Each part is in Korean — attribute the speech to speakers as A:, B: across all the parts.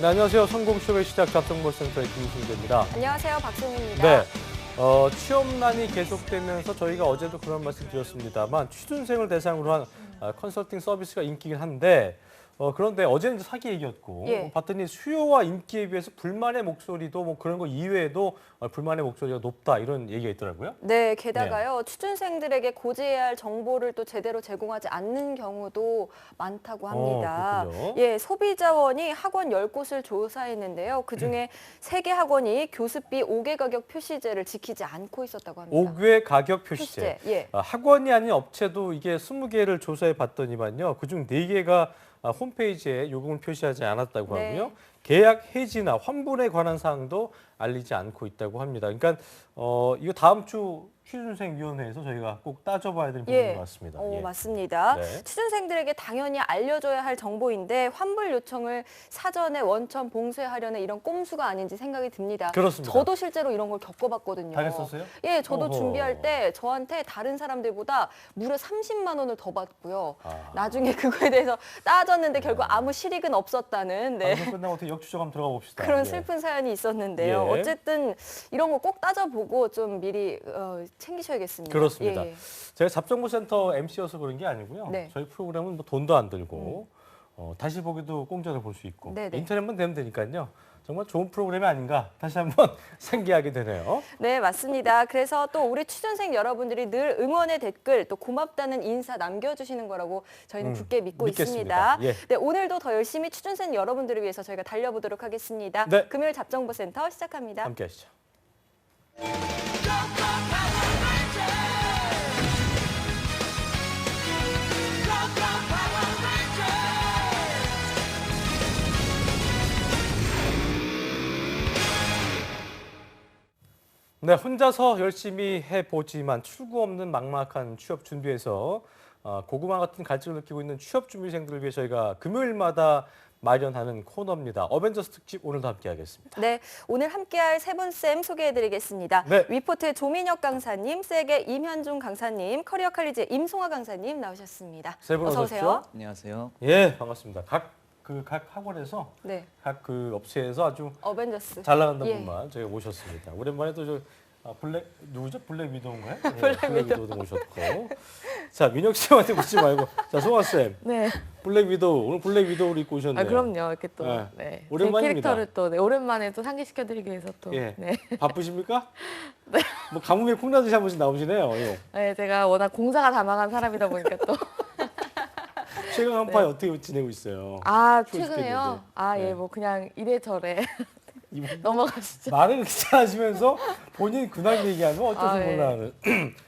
A: 네, 안녕하세요. 성공 취업의 시작 잡정보센터의 김승재입니다.
B: 안녕하세요. 박승우입니다.
A: 네, 취업난이 계속되면서 저희가 어제도 그런 말씀 드렸습니다만 취준생을 대상으로 한 컨설팅 서비스가 인기긴 한데 그런데 어제는 이제 사기 얘기였고
B: 예.
A: 봤더니 수요와 인기에 비해서 불만의 목소리도 뭐 그런 거 이외에도 불만의 목소리가 높다 이런 얘기가 있더라고요.
B: 네, 게다가요. 취준생들에게 고지해야 할 정보를 또 제대로 제공하지 않는 경우도 많다고 합니다.
A: 그렇군요.
B: 예, 소비자원이 학원 10곳을 조사했는데요. 그중에 3개 학원이 교습비 5개 가격 표시제를 지키지 않고 있었다고 합니다.
A: 5개 가격 표시제.
B: 예.
A: 학원이 아닌 업체도 이게 20개를 조사해 봤더니만요. 그중 4개가 홈페이지에 요금을 표시하지 않았다고
B: 네.
A: 하고요. 계약 해지나 환불에 관한 사항도 알리지 않고 있다고 합니다. 그러니까 이거 다음 주 취준생위원회에서 저희가 꼭 따져봐야 될 부분인 것 같습니다. 예.
B: 맞습니다.
A: 네.
B: 취준생들에게 당연히 알려줘야 할 정보인데 환불 요청을 사전에 원천 봉쇄하려는 이런 꼼수가 아닌지 생각이 듭니다.
A: 그렇습니다.
B: 저도 실제로 이런 걸 겪어봤거든요.
A: 당했었어요?
B: 예, 저도
A: 어허.
B: 준비할 때 저한테 다른 사람들보다 무려 30만 원을 더 받고요. 나중에 그거에 대해서 따졌는데 결국 아무 실익은 없었다는
A: 방송 끝나고 어떻게 역추적 한번 들어가 봅시다.
B: 그런
A: 예.
B: 슬픈 사연이 있었는데요.
A: 예.
B: 어쨌든 이런 거 꼭 따져보고 좀 미리 챙기셔야겠습니다.
A: 그렇습니다.
B: 예.
A: 제가 잡정보센터 MC여서 그런 게 아니고요.
B: 네.
A: 저희 프로그램은 뭐 돈도 안 들고 다시 보기도 공짜로 볼 수 있고
B: 네네.
A: 인터넷만 되면 되니까요. 정말 좋은 프로그램이 아닌가 다시 한번 상기하게 되네요.
B: 네, 맞습니다. 그래서 또 우리 취준생 여러분들이 늘 응원의 댓글 또 고맙다는 인사 남겨주시는 거라고 저희는 굳게 믿고
A: 믿겠습니다.
B: 있습니다.
A: 예.
B: 네, 오늘도 더 열심히 취준생 여러분들을 위해서 저희가 달려보도록 하겠습니다.
A: 네.
B: 금요일 잡정보센터 시작합니다.
A: 함께 하시죠. 네, 혼자서 열심히 해보지만 출구 없는 막막한 취업 준비에서 고구마 같은 갈증을 느끼고 있는 취업 준비생들을 위해 저희가 금요일마다 마련하는 코너입니다. 어벤져스 특집 오늘도 함께하겠습니다.
B: 네, 오늘 함께할 세 분 쌤 소개해드리겠습니다.
A: 네.
B: 위포트의 조민혁 강사님, 섹의 임현중 강사님, 커리어 칼리지의 임송아 강사님 나오셨습니다.
A: 세 분 어서 오십시오.
C: 안녕하세요.
A: 예, 반갑습니다. 각 학원에서
B: 네,
A: 각 그 업체에서 아주
B: 어벤져스.
A: 잘 나간다는
B: 예.
A: 분만 저희가 모셨습니다. 오랜만에 또 블랙 누구죠? 블랙 위도우인가요? 네,
B: 블랙
A: 위도우도 모셨고. 자, 민혁 씨한테 묻지 말고. 자, 송아 쌤.
D: 네.
A: 블랙 위도우. 오늘 블랙 위도우를 입고 오셨네요.
D: 아 그럼요. 이렇게 또
A: 네.
D: 네. 제
A: 오랜만입니다.
D: 캐릭터를 또 오랜만에 또 상기시켜드리기 위해서 또
A: 예.
D: 네.
A: 바쁘십니까? 네. 뭐 가뭄에 콩나듯이 한 번씩 나오시네요. 예.
D: 네, 제가 워낙 공사가 다망한 사람이다 보니까 또
A: 최근 한파에 어떻게 지내고 있어요?
D: 아
A: 추워
D: 최근에요.
A: 죽겠는데.
D: 아
A: 네.
D: 예, 뭐 그냥 이래저래
A: 이분
D: 넘어가시죠.
A: 말을 귀찮아하시면서 본인 근황 얘기하면 어쩔 줄
D: 아, 예.
A: 몰라하는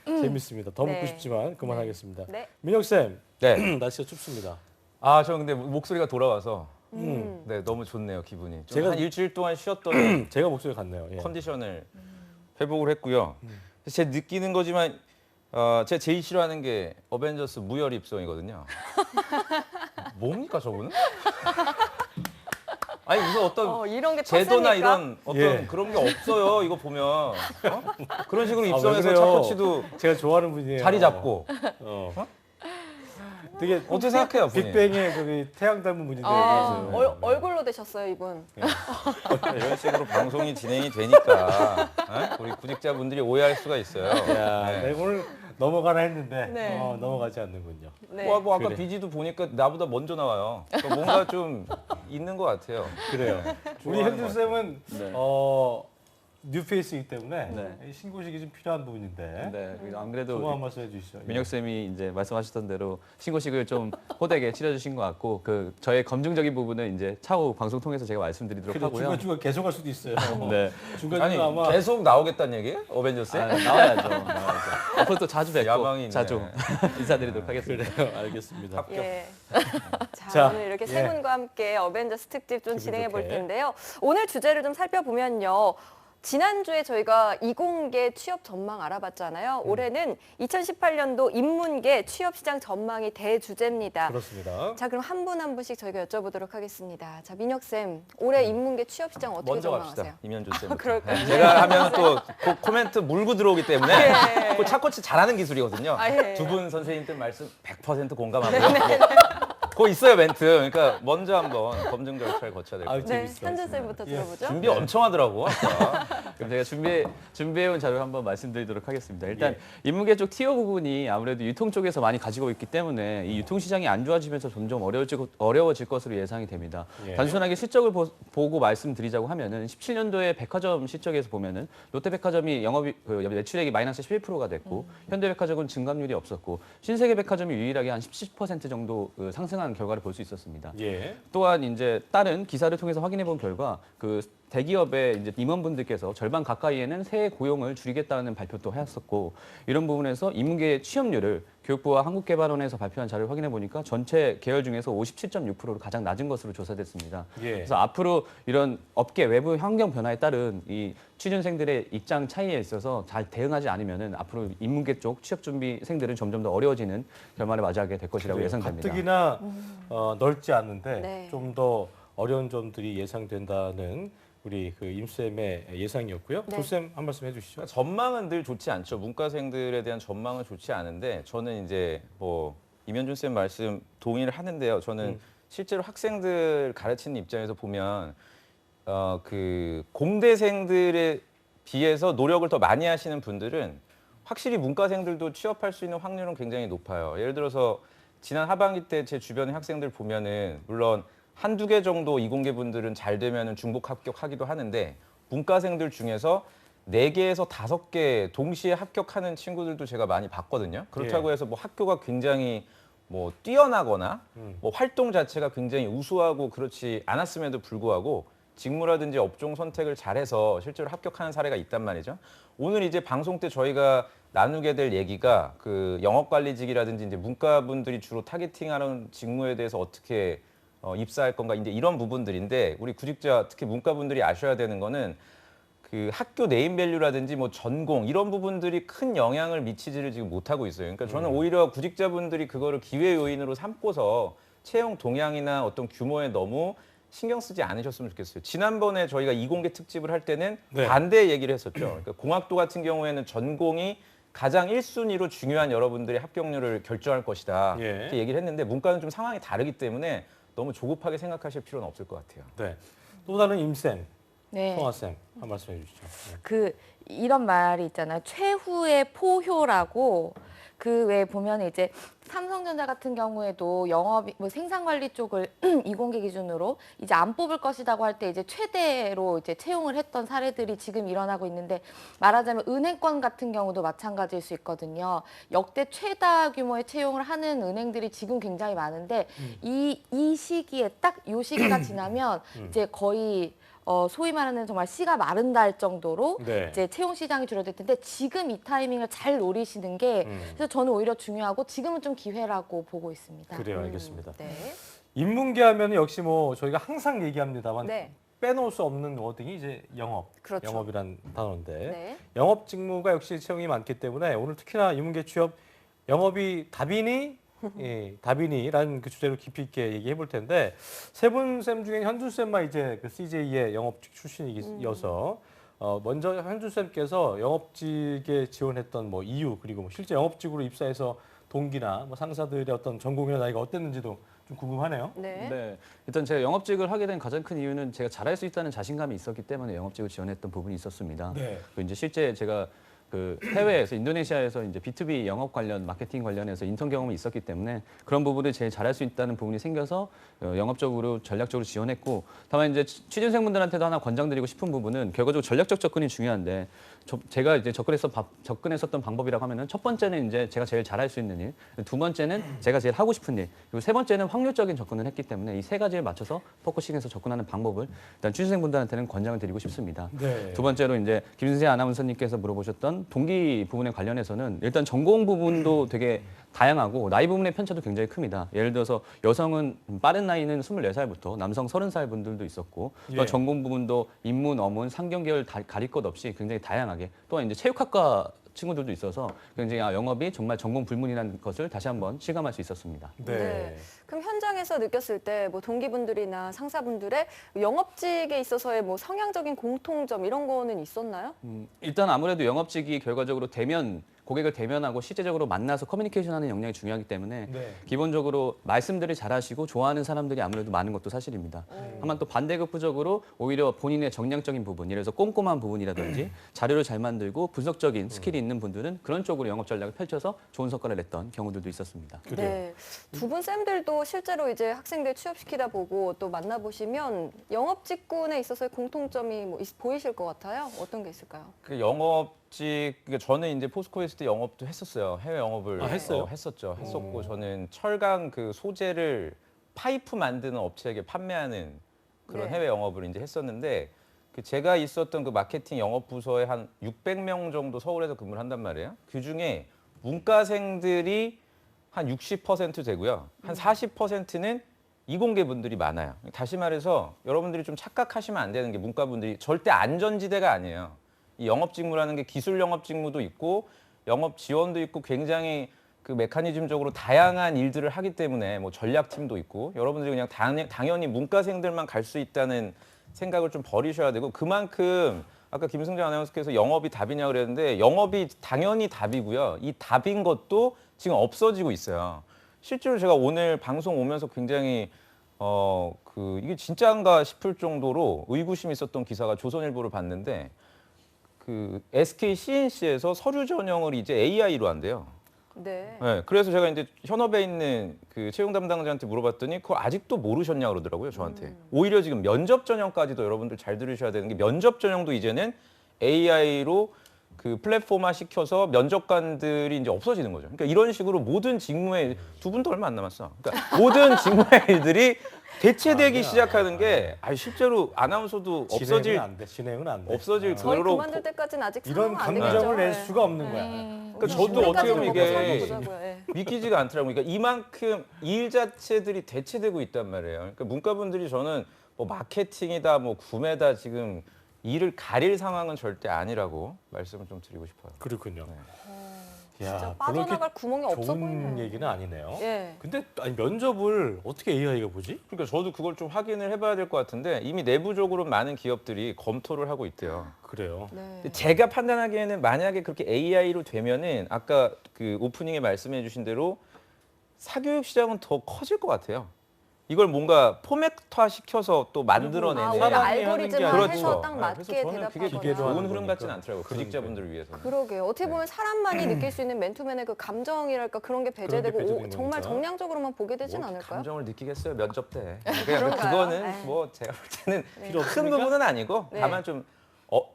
A: 재밌습니다. 더 묻고
B: 네.
A: 싶지만 그만하겠습니다.
B: 네.
A: 민혁 쌤,
C: 네.
A: 날씨가 춥습니다.
C: 아, 저 근데 목소리가 돌아와서
A: 음.
C: 네, 너무 좋네요, 기분이.
A: 제가-
C: 제가 한 일주일 동안 쉬었더니
A: 제가 목소리 같네요. 예.
C: 컨디션을 회복을 했고요. 제 느끼는 거지만 제가 제일 싫어하는 게 어벤져스 무혈 입성이거든요. 뭡니까 저거는? 아니 무슨 어떤
B: 이런 게
C: 제도나
B: 떴습니까?
C: 이런 어떤
A: 예.
C: 그런 게 없어요. 이거 보면 그런 식으로
A: 아, 왜
C: 입성해서
A: 그래요?
C: 차코치도
A: 제가 좋아하는 분이에요.
C: 자리 잡고
A: 되게
C: 어떻게 생각해요, 본인?
A: 빅뱅의 그 태양 닮은 분인데.
B: 아,
A: 그래서.
B: 얼굴로 되셨어요, 이분.
C: 이런 식으로 방송이 진행이 되니까 우리 구직자분들이 오해할 수가 있어요.
A: 야,
C: 네.
A: 네, 오늘 넘어가나 했는데
B: 네.
A: 넘어가지 않는군요.
B: 네.
C: 뭐 아까
A: 그래.
C: 비지도 보니까 나보다 먼저 나와요. 그러니까 뭔가 좀 있는 것 같아요.
A: 그래요. 우리
C: 좋아하는
A: 현준
C: 것
A: 쌤은
E: 네.
A: 뉴페이스이기 때문에
E: 네.
A: 신고식이 좀 필요한 부분인데
E: 네, 안
A: 소감
E: 그래도
A: 한 말씀 해주시죠.
E: 민혁 쌤이 이제 말씀하셨던 대로 신고식을 좀 호되게 치러주신 것 같고 그 저의 검증적인 부분은 이제 차후 방송 통해서 제가 말씀드리도록
A: 그래,
E: 하고요.
A: 중간중간 계속 할 수도 있어요.
E: 네,
A: 중간중간
C: 아니
A: 아마
C: 계속 나오겠다는 얘기예요? 어벤져스에?
E: 나와야죠. 앞으로 또 자주 뵙고
C: 야망이 있네.
E: 자주 인사드리도록 하겠습니다.
A: 그래요. 알겠습니다.
B: 예. 자,
A: 자,
B: 오늘 이렇게
A: 예.
B: 세 분과 함께 어벤져스 특집 좀
A: 기분
B: 진행해 볼
A: 좋게.
B: 텐데요. 오늘 주제를 좀 살펴보면요. 지난주에 저희가 이공계 취업 전망 알아봤잖아요. 올해는 2018년도 인문계 취업 시장 전망이 대주제입니다.
A: 그렇습니다.
B: 자, 그럼 한 분 한 분씩 저희가 여쭤보도록 하겠습니다. 자, 민혁 쌤, 올해 인문계 취업 시장 어떻게
C: 먼저
B: 전망하세요?
C: 갑시다. 임현준 쌤.
B: 그럴까요?
C: 제가 하면 또 코멘트 물고 들어오기 때문에
B: 예.
C: 그 차코치 잘하는 기술이거든요.
B: 아, 예.
C: 두 분 선생님들 말씀 100% 공감하고요. 그거 있어요 멘트. 그러니까 먼저 한번 검증 절차를 거쳐야 될 것
A: 아유,
C: 같아요.
B: 네,
A: 재밌어.
B: 현준 쌤부터
A: 예.
B: 들어보죠.
C: 준비 엄청 하더라고. 아까.
E: 그럼 제가 준비해온 자료를 한번 말씀드리도록 하겠습니다. 일단
A: 예.
E: 인문계 쪽 티어 부분이 아무래도 유통 쪽에서 많이 가지고 있기 때문에 이 유통 시장이 안 좋아지면서 점점 어려워질 것으로 예상이 됩니다.
A: 예.
E: 단순하게 실적을 보고 말씀드리자고 하면은 17년도에 백화점 실적에서 보면은 롯데백화점이 매출액이 마이너스 11%가 됐고 현대백화점은 증감률이 없었고 신세계백화점이 유일하게 한 10% 정도 상승한 결과를 볼 수 있었습니다.
A: 예.
E: 또한 이제 다른 기사를 통해서 확인해 본 결과 그 대기업의 이제 임원분들께서 절반 가까이에는 새 고용을 줄이겠다는 발표도 했었고 이런 부분에서 인문계 취업률을 교육부와 한국개발원에서 발표한 자료를 확인해 보니까 전체 계열 중에서 57.6%로 가장 낮은 것으로 조사됐습니다.
A: 예.
E: 그래서 앞으로 이런 업계 외부 환경 변화에 따른 이 취준생들의 입장 차이에 있어서 잘 대응하지 않으면은 앞으로 인문계 쪽 취업 준비생들은 점점 더 어려워지는 결말을 맞이하게 될 것이라고 예상됩니다.
A: 가뜩이나 넓지 않은데
B: 네.
A: 좀 더 어려운 점들이 예상된다는 우리 그 임쌤의 예상이었고요.
B: 네.
A: 조쌤 한 말씀 해주시죠.
C: 그러니까 전망은 늘 좋지 않죠. 문과생들에 대한 전망은 좋지 않은데 저는 이제 뭐 임현준 쌤 말씀 동의를 하는데요. 저는 실제로 학생들 가르치는 입장에서 보면 그 공대생들에 비해서 노력을 더 많이 하시는 분들은 확실히 문과생들도 취업할 수 있는 확률은 굉장히 높아요. 예를 들어서 지난 하반기 때 제 주변의 학생들 보면은 물론 한두 개 정도 이공계 분들은 잘 되면은 중복 합격하기도 하는데 문과생들 중에서 4개에서 5개 동시에 합격하는 친구들도 제가 많이 봤거든요. 그렇다고
A: 예.
C: 해서 뭐 학교가 굉장히 뭐 뛰어나거나 뭐 활동 자체가 굉장히 우수하고 그렇지 않았음에도 불구하고 직무라든지 업종 선택을 잘해서 실제로 합격하는 사례가 있단 말이죠. 오늘 이제 방송 때 저희가 나누게 될 얘기가 그 영업관리직이라든지 이제 문과분들이 주로 타겟팅하는 직무에 대해서 어떻게 입사할 건가 이제 이런 부분들인데 우리 구직자 특히 문과분들이 아셔야 되는 거는 그 학교 네임밸류라든지 뭐 전공 이런 부분들이 큰 영향을 미치지를 지금 못하고 있어요. 그러니까 저는 오히려 구직자분들이 그거를 기회 요인으로 삼고서 채용 동향이나 어떤 규모에 너무 신경 쓰지 않으셨으면 좋겠어요. 지난번에 저희가 이공계 특집을 할 때는
A: 네.
C: 반대 얘기를 했었죠. 그러니까 공학도 같은 경우에는 전공이 가장 1순위로 중요한 여러분들의 합격률을 결정할 것이다.
A: 예.
C: 이렇게 얘기를 했는데 문과는 좀 상황이 다르기 때문에 너무 조급하게 생각하실 필요는 없을 것 같아요.
A: 네. 또 다른 임쌤,
D: 네.
A: 성화쌤 한 말씀 해주시죠. 네.
D: 그 이런 말이 있잖아요. 최후의 포효라고 그 외에 보면 이제 삼성전자 같은 경우에도 영업 뭐 생산관리 쪽을 이공계 기준으로 이제 안 뽑을 것이라고 할 때 이제 최대로 이제 채용을 했던 사례들이 지금 일어나고 있는데 말하자면 은행권 같은 경우도 마찬가지일 수 있거든요. 역대 최다 규모의 채용을 하는 은행들이 지금 굉장히 많은데 이 시기에 딱 요 시기가 지나면 이제 거의 소위 말하는 정말 씨가 마른다 할 정도로
A: 네.
D: 이제 채용 시장이 줄어들 텐데 지금 이 타이밍을 잘 노리시는 게 그래서 저는 오히려 중요하고 지금은 좀 기회라고 보고 있습니다.
A: 그래요, 알겠습니다.
B: 네.
A: 인문계 하면 역시 뭐 저희가 항상 얘기합니다만
B: 네.
A: 빼놓을 수 없는 워딩이 이제 영업,
B: 그렇죠.
A: 영업이란 단어인데
B: 네.
A: 영업 직무가 역시 채용이 많기 때문에 오늘 특히나 인문계 취업 영업이 답이니 답이니라는 그 주제로 깊이 있게 얘기해 볼 텐데 세 분 쌤 중에 현준 쌤만 이제 그 CJ의 영업직 출신이어서 먼저 현준 쌤께서 영업직에 지원했던 뭐 이유 그리고 뭐 실제 영업직으로 입사해서 동기나 뭐 상사들의 어떤 전공이나 나이가 어땠는지도 좀 궁금하네요.
B: 네.
E: 네. 일단 제가 영업직을 하게 된 가장 큰 이유는 제가 잘할 수 있다는 자신감이 있었기 때문에 영업직을 지원했던 부분이 있었습니다.
A: 네.
E: 그리고 이제 실제 제가 그 해외에서 인도네시아에서 이제 B2B 영업 관련 마케팅 관련해서 인턴 경험이 있었기 때문에 그런 부분을 제일 잘할 수 있다는 부분이 생겨서 영업적으로 전략적으로 지원했고 다만 이제 취준생분들한테도 하나 권장드리고 싶은 부분은 결과적으로 전략적 접근이 중요한데 제가 이제 접근했었던 방법이라고 하면은 첫 번째는 이제 제가 제일 잘할 수 있는 일, 두 번째는 제가 제일 하고 싶은 일, 그리고 세 번째는 확률적인 접근을 했기 때문에 이 세 가지를 맞춰서 포커싱해서 접근하는 방법을 일단 취준생분들한테는 권장을 드리고 싶습니다.
A: 네.
E: 두 번째로 이제 김순세 아나운서님께서 물어보셨던 동기 부분에 관련해서는 일단 전공 부분도 되게 다양하고 나이 부분의 편차도 굉장히 큽니다. 예를 들어서 여성은 빠른 나이는 24살부터 남성 30살 분들도 있었고 또
A: 예.
E: 전공 부분도 인문, 어문, 상경 계열 가릴 것 없이 굉장히 다양하게 또한 이제 체육학과 친구들도 있어서 굉장히 영업이 정말 전공 불문이라는 것을 다시 한번 실감할 수 있었습니다.
A: 네.
B: 그럼 현장에서 느꼈을 때 뭐 동기분들이나 상사분들의 영업직에 있어서의 뭐 성향적인 공통점 이런 거는 있었나요?
E: 일단 아무래도 영업직이 결과적으로 대면 고객을 대면하고 실제적으로 만나서 커뮤니케이션하는 역량이 중요하기 때문에
A: 네.
E: 기본적으로 말씀들을 잘하시고 좋아하는 사람들이 아무래도 많은 것도 사실입니다. 다만 또 반대급부적으로 오히려 본인의 정량적인 부분, 예를 들어서 꼼꼼한 부분이라든지 자료를 잘 만들고 분석적인 스킬이 있는 분들은 그런 쪽으로 영업 전략을 펼쳐서 좋은 성과를 냈던 경우들도 있었습니다.
A: 그래요.
B: 네. 두 분 쌤들도 실제로 이제 학생들 취업시키다 보고 또 만나보시면 영업 직군에 있어서의 공통점이 뭐 보이실 것 같아요. 어떤 게 있을까요?
C: 그 영업직, 그러니까 저는 이제 포스코에 있을 때 영업도 했었어요. 해외 영업을
A: 했어요?
C: 했었죠. 했었고 저는 철강 그 소재를 파이프 만드는 업체에게 판매하는 그런
B: 네.
C: 해외 영업을 이제 했었는데 그 제가 있었던 그 마케팅 영업 부서에 한 600명 정도 서울에서 근무를 한단 말이에요. 그 중에 문과생들이 한 60% 되고요. 한 40%는 이공계 분들이 많아요. 다시 말해서 여러분들이 좀 착각하시면 안 되는 게 문과분들이 절대 안전지대가 아니에요. 이 영업 직무라는 게 기술 영업 직무도 있고 영업 지원도 있고 굉장히 그 메커니즘적으로 다양한 일들을 하기 때문에 뭐 전략팀도 있고 여러분들이 그냥 당연히 문과생들만 갈 수 있다는 생각을 좀 버리셔야 되고 그만큼 아까 김승재 아나운서께서 영업이 답이냐 그랬는데 영업이 당연히 답이고요. 이 답인 것도 지금 없어지고 있어요. 실제로 제가 오늘 방송 오면서 굉장히 이게 진짜인가 싶을 정도로 의구심이 있었던 기사가 조선일보를 봤는데 그 SK CNC에서 서류 전형을 이제 AI로 한대요.
B: 네.
C: 네, 그래서 제가 이제 현업에 있는 그 채용 담당자한테 물어봤더니 그걸 아직도 모르셨냐 그러더라고요, 저한테. 오히려 지금 면접 전형까지도 여러분들 잘 들으셔야 되는 게 면접 전형도 이제는 AI로 그 플랫폼화 시켜서 면접관들이 이제 없어지는 거죠. 그러니까 이런 식으로 모든 직무의 두 분도 얼마 안 남았어. 그러니까 모든 직무의 일들이 대체되기 시작하는 게 실제로 아나운서도
A: 진행은 안 돼.
C: 없어질
B: 저희
C: 그대로
B: 그만둘 때까지는 아직
A: 이런
B: 상황은 안 되겠죠.
A: 감정을 낼
B: 네.
A: 수가 없는 거야.
C: 그러니까 저도 어떻게 보면 이게
B: 살펴보자고요. 예.
C: 믿기지가 않더라고요. 그러니까 이만큼 일 자체들이 대체되고 있단 말이에요. 그러니까 문과분들이 저는 뭐 마케팅이다, 뭐 구매다 지금 일을 가릴 상황은 절대 아니라고 말씀을 좀 드리고 싶어요.
A: 그렇군요.
B: 진짜
A: 별로 이렇게
B: 빠져나갈 구멍이 없어
A: 좋은
B: 보이네요.
A: 얘기는 아니네요.
B: 예.
A: 근데 아니, 면접을 어떻게 AI가 보지?
C: 그러니까 저도 그걸 좀 확인을 해봐야 될 것 같은데 이미 내부적으로 많은 기업들이 검토를 하고 있대요.
A: 그래요.
B: 네.
C: 근데 제가 판단하기에는 만약에 그렇게 AI로 되면은 아까 그 오프닝에 말씀해주신 대로 사교육 시장은 더 커질 것 같아요. 이걸 뭔가 포맷화 시켜서 또 만들어내는.
B: 오히려
A: 사람이
B: 알고리즘화
A: 하는 게
B: 해서
A: 아니고.
B: 딱
C: 네,
B: 맞게
C: 그래서 저는 그게
B: 대답하거나.
A: 기계로 하는
C: 좋은 흐름 같진
A: 거니까.
C: 않더라고요.
A: 그러니까요.
C: 구직자분들을 위해서는.
B: 그러게요. 어떻게 보면 사람만이 느낄 수 있는 맨투맨의 그 감정이랄까 그런 게 배제되고
A: 배제된
B: 정말
A: 거니까.
B: 정량적으로만 보게 되진
C: 뭐
B: 않을까요?
C: 감정을 느끼겠어요 면접 때. 그냥
B: 그런가요?
C: 그거는
B: 에이.
C: 뭐 제가 볼 때는
A: 필요
C: 큰
A: 없습니까?
C: 부분은 아니고
B: 네.
C: 다만 좀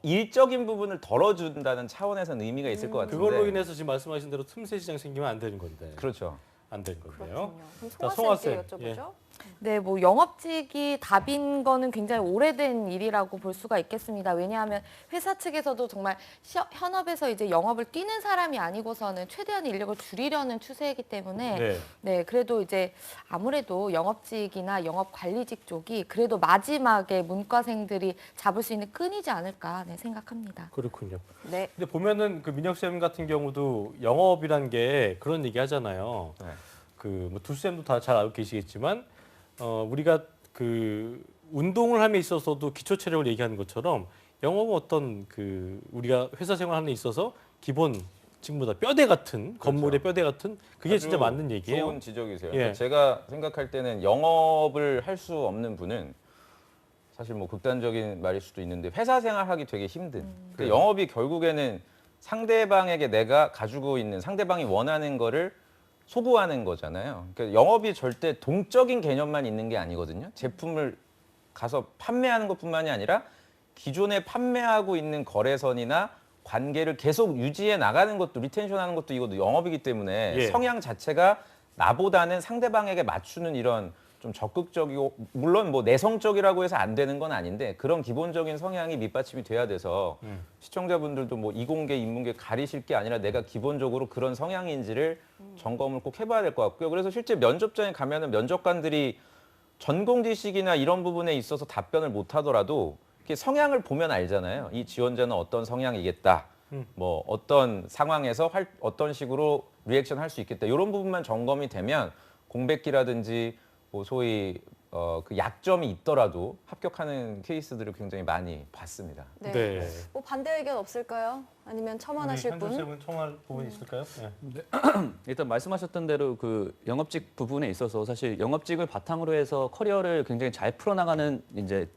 C: 일적인 부분을 덜어준다는 차원에서는 의미가 있을 것 같은데.
A: 그걸로 인해서 지금 말씀하신 대로 틈새 시장 생기면 안 되는 건데.
C: 그렇죠.
A: 안 되는 건데요.
B: 그렇군요. 그럼
A: 자,
B: 송아
A: 송아
B: 쌤께
A: 쌤,
B: 여쭤보죠.
D: 네, 뭐 영업직이 답인 거는 굉장히 오래된 일이라고 볼 수가 있겠습니다. 왜냐하면 회사 측에서도 정말 현업에서 이제 영업을 뛰는 사람이 아니고서는 최대한 인력을 줄이려는 추세이기 때문에
A: 네.
D: 네, 그래도 이제 아무래도 영업직이나 영업관리직 쪽이 그래도 마지막에 문과생들이 잡을 수 있는 끈이지 않을까 생각합니다.
A: 그렇군요.
B: 네.
A: 근데 보면은 그 민혁 쌤 같은 경우도 영업이란 게 그런 얘기 하잖아요.
C: 네.
A: 그뭐 두 쌤도 다 잘 알고 계시겠지만 우리가 그 운동을 함에 있어서도 기초 체력을 얘기하는 것처럼 영업은 어떤 그 우리가 회사 생활하는 데 있어서 기본 직무다 뼈대 같은 건물의 뼈대 같은 그게 진짜
C: 아주
A: 맞는 얘기예요.
C: 좋은 지적이세요.
A: 예.
C: 그러니까 제가 생각할 때는 영업을 할 수 없는 분은 사실 뭐 극단적인 말일 수도 있는데 회사 생활하기 되게 힘든. 그러니까 영업이 결국에는 상대방에게 내가 가지고 있는 상대방이 원하는 거를 소구하는 거잖아요. 그러니까 영업이 절대 동적인 개념만 있는 게 아니거든요. 제품을 가서 판매하는 것뿐만이 아니라 기존에 판매하고 있는 거래선이나 관계를 계속 유지해 나가는 것도 리텐션하는 것도 이것도 영업이기 때문에
A: 예.
C: 성향 자체가 나보다는 상대방에게 맞추는 이런 좀 적극적이고 물론 뭐 내성적이라고 해서 안 되는 건 아닌데 그런 기본적인 성향이 밑받침이 돼야 돼서 시청자분들도 뭐 이공계 인문계 가리실 게 아니라 내가 기본적으로 그런 성향인지를 점검을 꼭 해봐야 될 것 같고요. 그래서 실제 면접장에 가면은 면접관들이 전공 지식이나 이런 부분에 있어서 답변을 못 하더라도 이렇게 성향을 보면 알잖아요. 이 지원자는 어떤 성향이겠다. 뭐 어떤 상황에서 어떤 식으로 리액션 할 수 있겠다. 이런 부분만 점검이 되면 공백기라든지 뭐 소위 그 약점이 있더라도 합격하는 케이스들을 굉장히 많이 봤습니다.
B: 네.
A: 네.
B: 뭐 반대 의견 없을까요? 아니면 첨언하실 분?
A: 현준 쌤은 첨언할 부분 있을까요? 네.
E: 일단 말씀하셨던 대로 그 영업직 부분에 있어서 사실 영업직을 바탕으로 해서 커리어를 굉장히 잘 풀어나가는 이제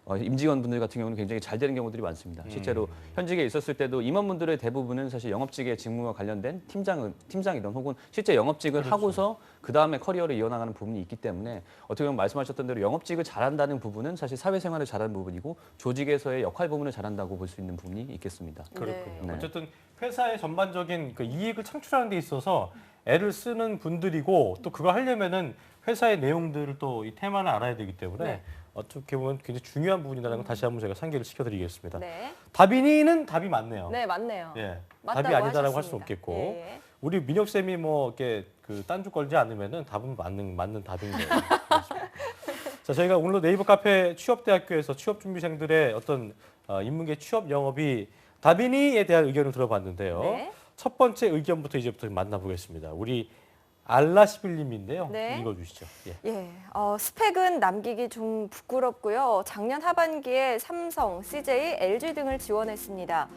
E: 임직원분들 같은 경우는 굉장히 잘 되는 경우들이 많습니다. 실제로 현직에 있었을 때도 임원분들의 대부분은 사실 영업직의 직무와 관련된 팀장이든 혹은 실제 영업직을 하고서 그 다음에 커리어를 이어나가는 부분이 있기 때문에 어떻게 보면 말씀하셨던 대로 영업직을 잘한다는 부분은 사실 사회생활을 잘하는 부분이고 조직에서의 역할 부분을 잘한다고 볼 수 있는 부분이 있겠습니다.
A: 그렇군요.
E: 네.
A: 어쨌든 회사의 전반적인 그 이익을 창출하는 데 있어서 애를 쓰는 분들이고 또 그거 하려면은 회사의 내용들을 또 이 테마를 알아야 되기 때문에
B: 네.
A: 어떻게 보면 굉장히 중요한 부분이라는 걸 다시 한번 제가 상기를 시켜드리겠습니다.
B: 네.
A: 다빈이는 답이 맞네요.
B: 네, 맞네요.
A: 예,
B: 맞다고
A: 답이 아니다라고 할 수
B: 하셨습니다.
A: 없겠고
B: 예, 예.
A: 우리 민혁 쌤이 뭐 이렇게 그 딴죽 걸지 않으면은 답은 맞는 답인 거예요. 자, 저희가 오늘 네이버 카페 취업대학교에서 취업 준비생들의 어떤 인문계 취업 영업이 다빈이에 대한 의견을 들어봤는데요.
B: 네.
A: 첫 번째 의견부터 이제부터 만나보겠습니다. 우리 알라시빌님인데요.
B: 네.
A: 읽어주시죠. 예.
B: 예, 스펙은 남기기 좀 부끄럽고요. 작년 하반기에 삼성, CJ, LG 등을 지원했습니다.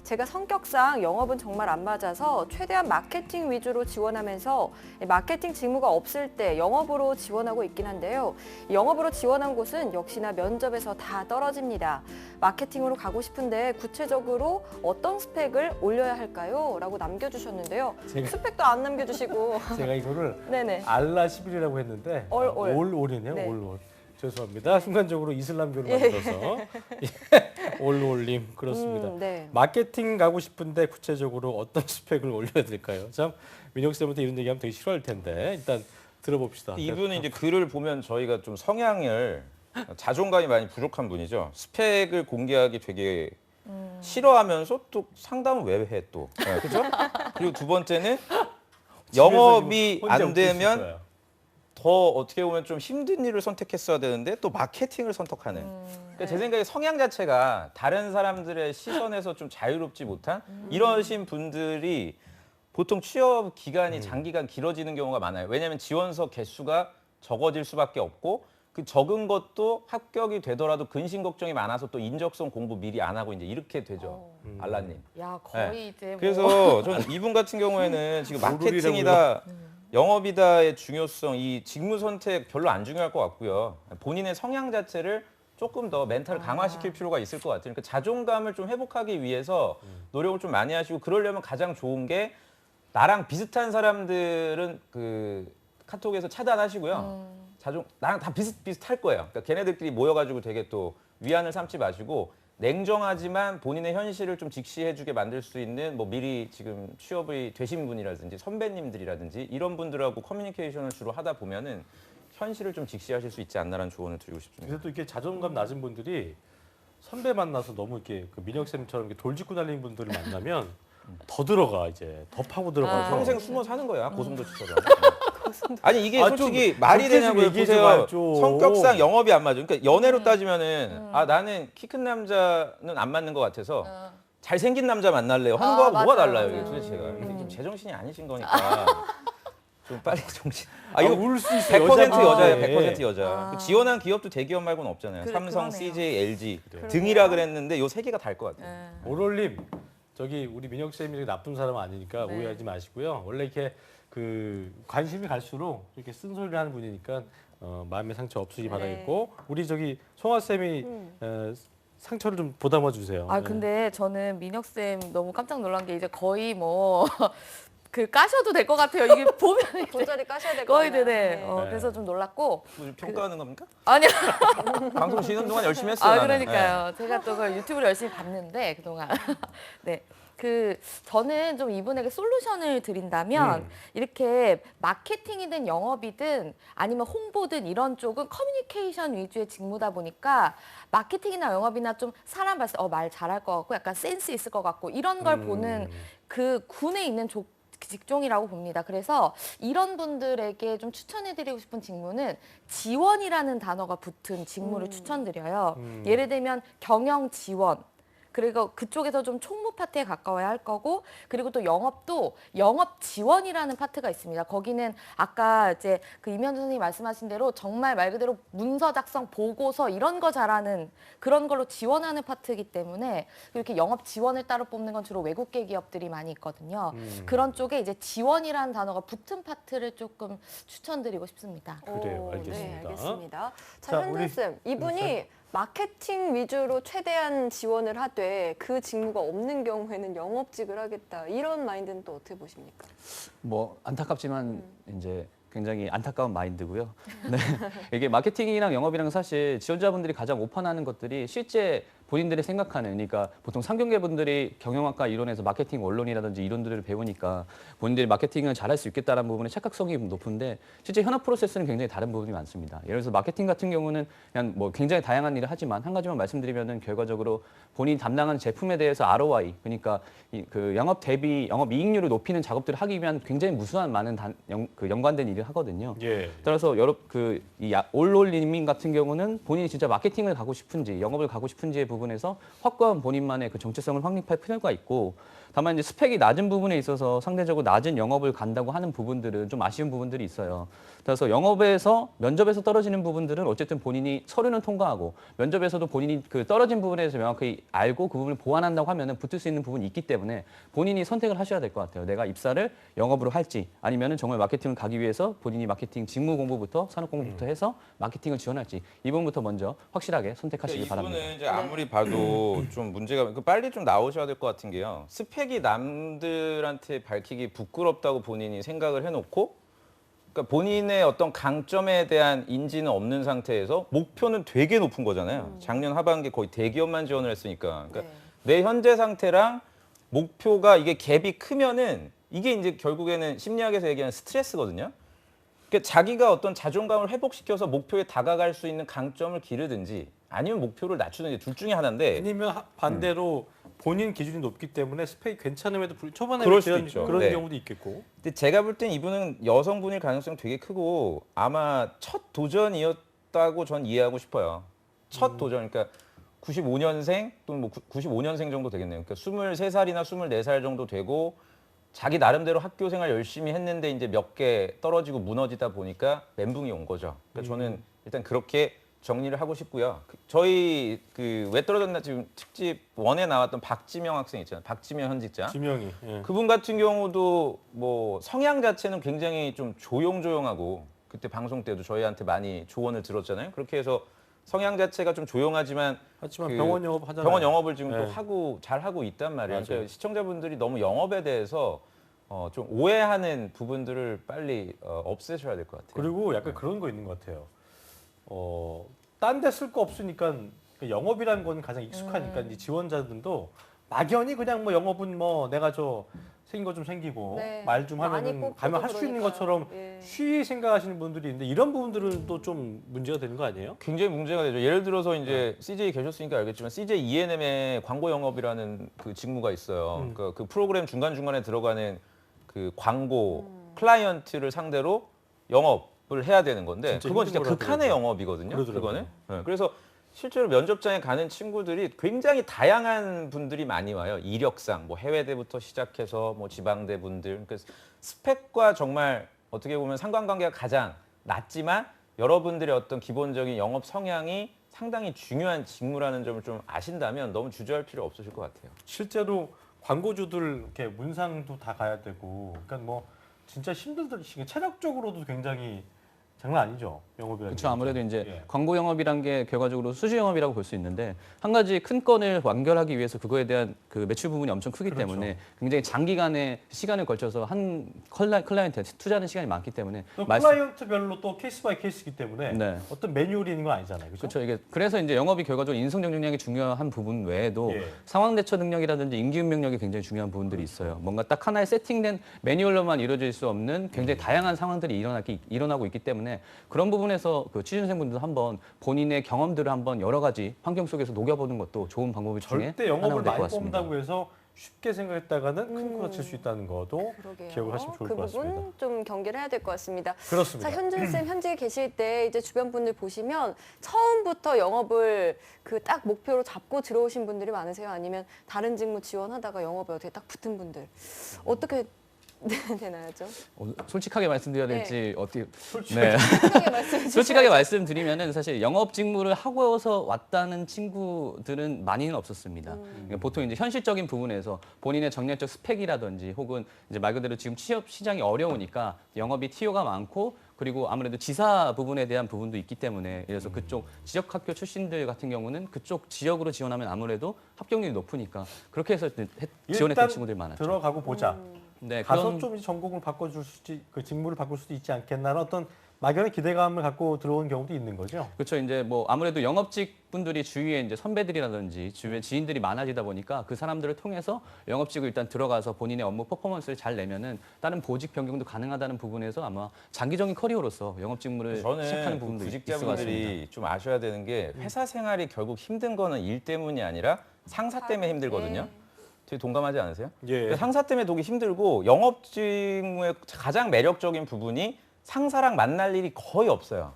B: 제가 성격상 영업은 정말 안 맞아서 최대한 마케팅 위주로 지원하면서 마케팅 직무가 없을 때 영업으로 지원하고 있긴 한데요. 영업으로 지원한 곳은 역시나 면접에서 다 떨어집니다. 마케팅으로 가고 싶은데 구체적으로 어떤 스펙을 올려야 할까요? 라고 남겨주셨는데요. 스펙도 안 남겨주시고.
A: 제가 이거를
B: 네네.
A: 알라시빌이라고 했는데 올이네요.
B: 네.
A: 올. 죄송합니다. 순간적으로 이슬람교를 만들어서 올님 그렇습니다.
B: 네.
A: 마케팅 가고 싶은데 구체적으로 어떤 스펙을 올려야 될까요? 참 민혁 쌤한테 이런 얘기하면 되게 싫어할 텐데 일단 들어봅시다.
C: 이분은 이제 글을 보면 저희가 좀 성향을 자존감이 많이 부족한 분이죠. 스펙을 공개하기 되게 싫어하면서 또 상담을 왜 해 또. 네, 그죠? 그리고 두 번째는 영업이
A: 혼자
C: 안
A: 웃고 있을
C: 되면
A: 거예요.
C: 더 어떻게 보면 좀 힘든 일을 선택했어야 되는데 또 마케팅을 선택하는. 그러니까 제 생각에 성향 자체가 다른 사람들의 시선에서 좀 자유롭지 못한 이러신 분들이 보통 취업 기간이 장기간 길어지는 경우가 많아요. 왜냐하면 지원서 개수가 적어질 수밖에 없고 그 적은 것도 합격이 되더라도 근심 걱정이 많아서 또 인적성 공부 미리 안 하고 이제 이렇게 되죠. 알라님.
D: 야 거의
C: 네.
D: 이제 뭐
C: 그래서 전 이분 같은 경우에는 지금 마케팅이다, 영업이다의 중요성, 이 직무 선택 별로 안 중요할 것 같고요. 본인의 성향 자체를 조금 더 멘탈을 강화시킬 필요가 있을 것 같아요. 그러니까 자존감을 좀 회복하기 위해서 노력을 좀 많이 하시고 그러려면 가장 좋은 게 나랑 비슷한 사람들은 그 카톡에서 차단하시고요. 나랑 다 비슷할 거예요. 그러니까 걔네들끼리 모여가지고 되게 또 위안을 삼지 마시고 냉정하지만 본인의 현실을 좀 직시해주게 만들 수 있는 뭐 미리 지금 취업이 되신 분이라든지 선배님들이라든지 이런 분들하고 커뮤니케이션을 주로 하다 보면은 현실을 좀 직시하실 수 있지 않나라는 조언을 드리고 싶습니다.
A: 그래서 또 이렇게 자존감 낮은 분들이 선배 만나서 너무 이렇게 그 민혁 쌤처럼 이렇게 돌직구 달리는 분들을 만나면 더 들어가 이제 더 파고 들어가서
C: 평생 숨어 사는 거야 고슴도치처럼. 아니 이게
A: 아,
C: 솔직히
A: 좀
C: 말이
A: 좋게 좀
C: 되냐고요.
A: 얘기해
C: 보세요.
A: 줘봐요, 좀.
C: 성격상 영업이 안 맞아. 그러니까 연애로 따지면은 나는 키 큰 남자는 안 맞는 것 같아서 잘생긴 남자 만날래요 하는 거하고 뭐가
D: 맞아요.
C: 달라요 이게 도대체가. 이게 좀 제정신이 아니신 거니까 좀 빨리 정신. 이거
A: 울 수 있어
C: 100% 여자예요.
A: 여자인데.
C: 100% 여자. 그 지원한 기업도 대기업 말고는 없잖아요. 삼성,
D: 그러네요.
C: CJ, LG 등이라 그랬는데 요 세 개가 달 것 같아요.
A: 오롤님 저기 우리 민혁 쌤이 나쁜 사람은 아니니까
D: 네.
A: 오해하지 마시고요. 원래 이렇게 그 관심이 갈수록 이렇게 쓴소리를 하는 분이니까 마음의 상처 없으시 바라겠고 우리 저기 송아 쌤이 상처를 좀 보담아 주세요.
D: 아
A: 네.
D: 근데 저는 민혁 쌤 너무 깜짝 놀란 게 이제 거의 뭐 그 까셔도 될 것 같아요. 이게 보면 이제
B: 돗자리 까셔야 될 것
D: 거의
B: 같아요.
D: 되네.
B: 네.
D: 그래서 좀 놀랐고
C: 뭐 평가하는 겁니까?
D: 아니요.
C: 방송 쉬는 동안 열심히 했어요.
D: 아
C: 나는.
D: 그러니까요. 제가 또 그걸 유튜브를 열심히 봤는데 그동안 네. 저는 좀 이분에게 솔루션을 드린다면 이렇게 마케팅이든 영업이든 아니면 홍보든 이런 쪽은 커뮤니케이션 위주의 직무다 보니까 마케팅이나 영업이나 좀 사람 봤을 때 말 잘할 것 같고 약간 센스 있을 것 같고 이런 걸 보는 그 군에 있는 직종이라고 봅니다. 그래서 이런 분들에게 좀 추천해드리고 싶은 직무는 지원이라는 단어가 붙은 직무를 추천드려요. 예를 들면 경영 지원. 그리고 그쪽에서 좀 총무 파트에 가까워야 할 거고, 그리고 또 영업도 영업 지원이라는 파트가 있습니다. 거기는 아까 이제 그 임현준 선생님이 말씀하신 대로 정말 말 그대로 문서 작성, 보고서 이런 거 잘하는 그런 걸로 지원하는 파트이기 때문에 이렇게 영업 지원을 따로 뽑는 건 주로 외국계 기업들이 많이 있거든요. 그런 쪽에 이제 지원이라는 단어가 붙은 파트를 조금 추천드리고 싶습니다.
A: 그래요.
B: 오,
A: 알겠습니다.
B: 네, 알겠습니다.
A: 자,
B: 자,
A: 우리
B: 현준 쌤, 이분이 마케팅 위주로 최대한 지원을 하되 그 직무가 없는 경우에는 영업직을 하겠다. 이런 마인드는 또 어떻게 보십니까?
E: 뭐 안타깝지만 이제 굉장히 안타까운 마인드고요. 네. 이게 마케팅이랑 영업이랑 사실 지원자분들이 가장 오판하는 것들이 실제 본인들이 생각하는, 그러니까 보통 상경계 분들이 경영학과 이론에서 마케팅 원론이라든지 이론들을 배우니까 본인들이 마케팅을 잘할 수 있겠다는 부분에 착각성이 높은데 실제 현업 프로세스는 굉장히 다른 부분이 많습니다. 예를 들어서 마케팅 같은 경우는 그냥 뭐 굉장히 다양한 일을 하지만 한 가지만 말씀드리면은 결과적으로 본인이 담당하는 제품에 대해서 ROI, 그러니까 그 영업 대비 영업 이익률을 높이는 작업들을 하기 위한 굉장히 무수한 많은 연관된 일을 하거든요.
A: 예.
E: 따라서 여러 이 올롤리민 같은 경우는 본인이 진짜 마케팅을 가고 싶은지 영업을 가고 싶은지의 부분에서 확고한 본인만의 그 정체성을 확립할 필요가 있고, 다만 이제 스펙이 낮은 부분에 있어서 상대적으로 낮은 영업을 간다고 하는 부분들은 좀 아쉬운 부분들이 있어요. 따라서 영업에서 면접에서 떨어지는 부분들은 어쨌든 본인이 서류는 통과하고 면접에서도 본인이 그 떨어진 부분에 대해서 명확히 알고 그 부분을 보완한다고 하면은 붙을 수 있는 부분이 있기 때문에 본인이 선택을 하셔야 될 것 같아요. 내가 입사를 영업으로 할지 아니면은 정말 마케팅을 가기 위해서 본인이 마케팅 직무 공부부터 산업 공부부터 해서 마케팅을 지원할지 이 부분부터 먼저 확실하게 선택하시기 바랍니다.
C: 이분은 이제 아무리 봐도 좀 문제가 빨리 좀 나오셔야 될 것 같은 게요. 스펙이 남들한테 밝히기 부끄럽다고 본인이 생각을 해놓고, 그러니까 본인의 어떤 강점에 대한 인지는 없는 상태에서 목표는 되게 높은 거잖아요. 작년 하반기 거의 대기업만 지원을 했으니까. 그러니까
B: 네.
C: 내 현재 상태랑 목표가 이게 갭이 크면은 이게 이제 결국에는 심리학에서 얘기하는 스트레스거든요. 그러니까 자기가 어떤 자존감을 회복시켜서 목표에 다가갈 수 있는 강점을 기르든지 아니면 목표를 낮추든지 둘 중에 하나인데,
A: 아니면 반대로 본인 기준이 높기 때문에 스펙이 괜찮음에도 초반에
C: 그럴 수도 있죠.
A: 그런
C: 네.
A: 경우도 있겠고.
C: 근데 제가 볼 땐 이분은 여성분일 가능성이 되게 크고 아마 첫 도전이었다고 전 이해하고 싶어요. 첫 도전, 그러니까 95년생 또는 뭐 95년생 정도 되겠네요. 그러니까 23살이나 24살 정도 되고 자기 나름대로 학교 생활 열심히 했는데 이제 몇 개 떨어지고 무너지다 보니까 멘붕이 온 거죠. 그러니까 저는 일단 그렇게 정리를 하고 싶고요. 저희 그 왜 떨어졌나 지금 특집 1에 나왔던 박지명 학생 있잖아요. 박지명 현직자.
A: 지명이. 예.
C: 그분 같은 경우도 뭐 성향 자체는 굉장히 좀 조용조용하고, 그때 방송 때도 저희한테 많이 조언을 들었잖아요. 그렇게 해서 성향 자체가 좀 조용하지만
A: 하지만
C: 그
A: 병원 영업 하잖아요.
C: 병원 영업을 지금
A: 네.
C: 또 잘 하고 있단 말이에요.
A: 맞아요.
C: 그러니까 시청자분들이 너무 영업에 대해서 좀 오해하는 부분들을 빨리 없애셔야 될 것 같아요.
A: 그리고 약간 그런 거 있는 것 같아요. 딴 데 쓸 거 없으니까 영업이라는 건 가장 익숙하니까 이 지원자들도 막연히 그냥 뭐 영업은 뭐 내가 저 생긴 거 좀 생기고
B: 네.
A: 말 좀
B: 많이
A: 하면은
B: 뽑혀도
A: 가면 할 수 있는
B: 그러니까요.
A: 것처럼
B: 예.
A: 쉬이 생각하시는 분들이 있는데 이런 부분들은 또 좀 문제가 되는 거 아니에요?
C: 굉장히 문제가 되죠. 예를 들어서 이제 CJ 계셨으니까 알겠지만 CJ ENM에 광고 영업이라는 그 직무가 있어요. 그 프로그램 중간중간에 들어가는 그 광고 클라이언트를 상대로 영업을 해야 되는 건데
A: 진짜
C: 그건 진짜
A: 힘든 거라
C: 극한의
A: 그러죠.
C: 영업이거든요.
A: 그러더라고요.
C: 그거는. 네, 그래서 실제로 면접장에 가는 친구들이 굉장히 다양한 분들이 많이 와요. 이력상 뭐 해외대부터 시작해서 뭐 지방대 분들. 그러니까 스펙과 정말 어떻게 보면 상관관계가 가장 낮지만 여러분들의 어떤 기본적인 영업 성향이 상당히 중요한 직무라는 점을 좀 아신다면 너무 주저할 필요 없으실 것 같아요.
A: 실제로 광고주들 이렇게 문상도 다 가야 되고, 그러니까 뭐 진짜 힘들더라고요. 체력적으로도 굉장히 장난 아니죠, 영업이라는
E: 그렇죠.
A: 게.
E: 아무래도 이제
A: 예.
E: 광고 영업이란 게 결과적으로 수주 영업이라고 볼 수 있는데 한 가지 큰 건을 완결하기 위해서 그거에 대한 그 매출 부분이 엄청 크기
A: 그렇죠.
E: 때문에 굉장히 장기간의 시간을 걸쳐서 한 클라이언트에 투자하는 시간이 많기 때문에
A: 또
E: 말씀-
A: 클라이언트별로 또 케이스 바이 케이스이기 때문에
E: 네.
A: 어떤 매뉴얼이 있는 건 아니잖아요. 그렇죠?
E: 그렇죠. 이게 그래서 이제 영업이 결과적으로 인성 경쟁력이 중요한 부분 외에도
A: 예.
E: 상황 대처 능력이라든지 임기응명력이 굉장히 중요한 부분들이 있어요. 뭔가 딱 하나의 세팅된 매뉴얼로만 이루어질 수 없는 굉장히 다양한 상황들이 일어나고 있기 때문에 그런 부분에서 그 취준생분들도 한번 본인의 경험들을 한번 여러 가지 환경 속에서 녹여보는 것도 좋은 방법이 중에
A: 절대 영업을
E: 하나가 될 것
A: 많이
E: 같습니다.
A: 뽑는다고 해서 쉽게 생각했다가는 큰 코 다칠 수 있다는 것도
B: 그러게요.
A: 기억을 하시면 좋을
B: 그
A: 것 같습니다.
B: 부분 좀 경계를 해야 될 것 같습니다.
A: 그렇습니다.
B: 자, 현준 쌤 현직에 계실 때 이제 주변 분들 보시면 처음부터 영업을 그 딱 목표로 잡고 들어오신 분들이 많으세요? 아니면 다른 직무 지원하다가 영업에 어떻게 딱 붙은 분들 어떻게 되나요, 좀?
E: 솔직하게 말씀드려야 될지 어떻게
A: 솔직하게.
E: 네.
B: 솔직하게 말씀해 주세요.
E: 솔직하게 말씀드리면은 사실 영업 직무를 하고서 왔다는 친구들은 많이는 없었습니다. 그러니까 보통 이제 현실적인 부분에서 본인의 정략적 스펙이라든지 혹은 이제 말 그대로 지금 취업 시장이 어려우니까 영업이 티오가 많고 그리고 아무래도 지사 부분에 대한 부분도 있기 때문에 그래서 그쪽 지역 학교 출신들 같은 경우는 그쪽 지역으로 지원하면 아무래도 합격률이 높으니까 그렇게 해서 지원했던
A: 일단
E: 친구들이 많았죠.
A: 들어가고 보자.
E: 네,
A: 가서
E: 그런
A: 좀 전공을 바꿔줄 수 있지, 그 직무를 바꿀 수도 있지 않겠나는 어떤 막연한 기대감을 갖고 들어온 경우도 있는 거죠.
E: 그렇죠. 이제 뭐 아무래도 영업직 분들이 주위에 이제 선배들이라든지 주변 지인들이 많아지다 보니까 그 사람들을 통해서 영업직을 일단 들어가서 본인의 업무 퍼포먼스를 잘 내면은 다른 보직 변경도 가능하다는 부분에서 아마 장기적인 커리어로서 영업 직무를 시작하는
C: 저는
E: 부분도 있을 것 같습니다.
C: 구직자분들이 좀 아셔야 되는 게 회사 생활이 결국 힘든 거는 일 때문이 아니라 상사 때문에 힘들거든요. 되게 동감하지 않으세요?
A: 예.
C: 상사 때문에 되게 힘들고 영업 직무의 가장 매력적인 부분이 상사랑 만날 일이 거의 없어요.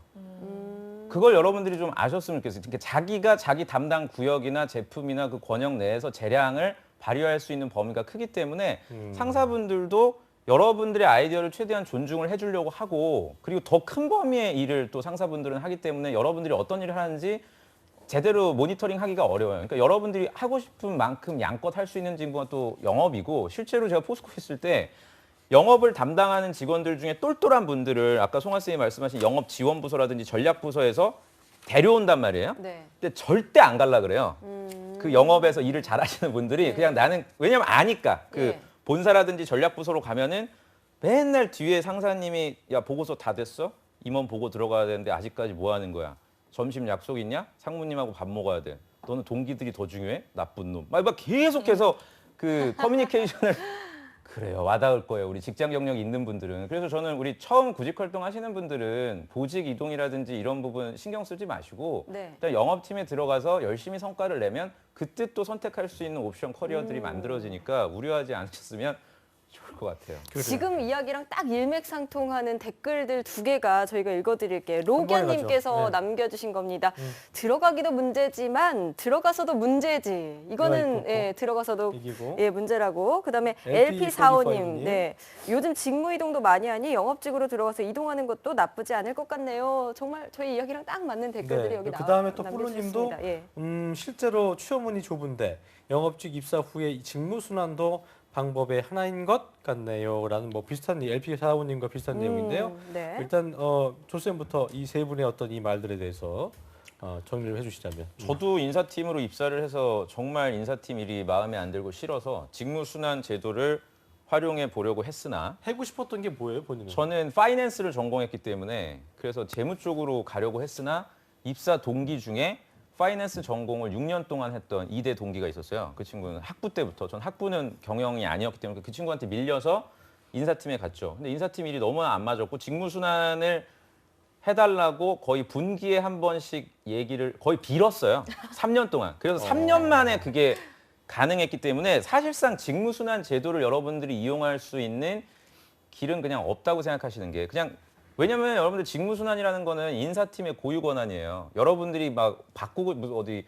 C: 그걸 여러분들이 좀 아셨으면 좋겠어요. 그러니까 자기가 자기 담당 구역이나 제품이나 그 권역 내에서 재량을 발휘할 수 있는 범위가 크기 때문에 상사분들도 여러분들의 아이디어를 최대한 존중을 해주려고 하고 그리고 더 큰 범위의 일을 또 상사분들은 하기 때문에 여러분들이 어떤 일을 하는지 제대로 모니터링 하기가 어려워요. 그러니까 여러분들이 하고 싶은 만큼 양껏 할 수 있는 직무가 또 영업이고 실제로 제가 포스코 있을 때 영업을 담당하는 직원들 중에 똘똘한 분들을 아까 송하 쌤이 말씀하신 영업 지원 부서라든지 전략 부서에서 데려온단 말이에요.
B: 네.
C: 근데 절대 안 갈라 그래요. 그 영업에서 일을 잘하시는 분들이 그냥 나는 왜냐면 아니까 그
B: 예.
C: 본사라든지 전략 부서로 가면은 맨날 뒤에 상사님이 야 보고서 다 됐어? 임원 보고 들어가야 되는데 아직까지 뭐 하는 거야? 점심 약속 있냐? 상무님하고 밥 먹어야 돼. 너는 동기들이 더 중요해? 나쁜 놈. 막 계속해서 그 커뮤니케이션을 그래요. 와닿을 거예요. 우리 직장 경력이 있는 분들은. 그래서 저는 우리 처음 구직 활동하시는 분들은 보직 이동이라든지 이런 부분 신경 쓰지 마시고
B: 네.
C: 일단 영업팀에 들어가서 열심히 성과를 내면 그때 또 선택할 수 있는 옵션 커리어들이 만들어지니까 우려하지 않으셨으면 좋을 것 같아요.
B: 지금 이야기랑 딱 일맥상통하는 댓글들 2개가 저희가 읽어드릴게요.
A: 번에
B: 로기아님께서
A: 가죠. 네.
B: 남겨주신 겁니다. 들어가기도 문제지만 들어가서도 문제지. 이거는
A: 있고,
B: 예, 들어가서도
A: 이기고.
B: 예, 문제라고. 그다음에
A: LP
B: LP45님, 네, 요즘 직무 이동도 많이 하니 영업직으로 들어가서 이동하는 것도 나쁘지 않을 것 같네요. 정말 저희 이야기랑 딱 맞는 댓글들이
A: 네.
B: 여기
A: 그다음에 또
B: 남겨주셨습니다.
A: 뿔루님도
B: 예.
A: 실제로 취업문이 좁은데 영업직 입사 후에 이 직무 순환도 방법의 하나인 것 같네요라는 뭐 비슷한 LP 사원님과 비슷한 내용인데요.
B: 네.
A: 일단 조쌤부터 이 세 분의 어떤 이 말들에 대해서 정리를 해주시자면.
C: 저도 인사팀으로 입사를 해서 정말 인사팀 일이 마음에 안 들고 싫어서 직무 순환 제도를 활용해 보려고 했으나
A: 하고 싶었던 게 뭐예요, 본인은?
C: 저는 파이낸스를 전공했기 때문에 그래서 재무 쪽으로 가려고 했으나 입사 동기 중에 파이낸스 전공을 6년 동안 했던 이대 동기가 있었어요. 그 친구는 학부 때부터 전 학부는 경영이 아니었기 때문에 그 친구한테 밀려서 인사팀에 갔죠. 근데 인사팀 일이 너무나 안 맞았고 직무 순환을 해달라고 거의 분기에 한 번씩 얘기를 거의 빌었어요. 3년 동안. 그래서 3년 만에 그게 가능했기 때문에 사실상 직무 순환 제도를 여러분들이 이용할 수 있는 길은 그냥 없다고 생각하시는 게 그냥 왜냐면 여러분들 직무순환이라는 거는 인사팀의 고유 권한이에요. 여러분들이 막 바꾸고 무슨 어디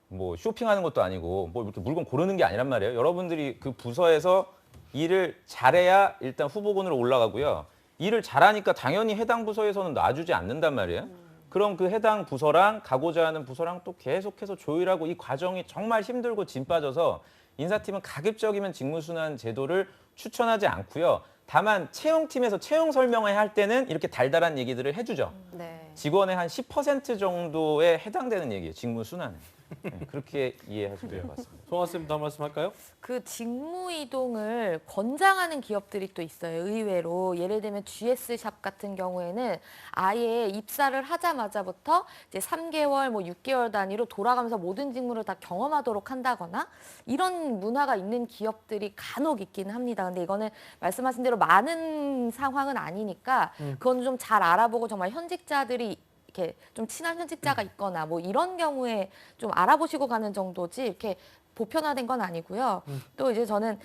C: 뭐 쇼핑하는 것도 아니고 뭐 이렇게 물건 고르는 게 아니란 말이에요. 여러분들이 그 부서에서 일을 잘해야 일단 후보군으로 올라가고요. 일을 잘하니까 당연히 해당 부서에서는 놔주지 않는단 말이에요. 그럼 그 해당 부서랑 가고자 하는 부서랑 또 계속해서 조율하고 이 과정이 정말 힘들고 짐 빠져서 인사팀은 가급적이면 직무순환 제도를 추천하지 않고요. 다만 채용팀에서 채용 설명회 할 때는 이렇게 달달한 얘기들을 해주죠.
B: 네.
C: 직원의 한 10% 정도에 해당되는 얘기예요. 직무순환. 네, 그렇게 이해하시면 될 것 같습니다.
A: 송하 쌤도 한 말씀 할까요?
D: 그 직무 이동을 권장하는 기업들이 또 있어요. 의외로 예를 들면 GS샵 같은 경우에는 아예 입사를 하자마자부터 이제 3개월, 뭐 6개월 단위로 돌아가면서 모든 직무를 다 경험하도록 한다거나 이런 문화가 있는 기업들이 간혹 있기는 합니다. 근데 이거는 말씀하신 대로 많은 상황은 아니니까 그건 좀 잘 알아보고 정말 현직자들이 이렇게 좀 친한 현직자가 있거나 뭐 이런 경우에 좀 알아보시고 가는 정도지 이렇게 보편화된 건 아니고요. 또 이제 저는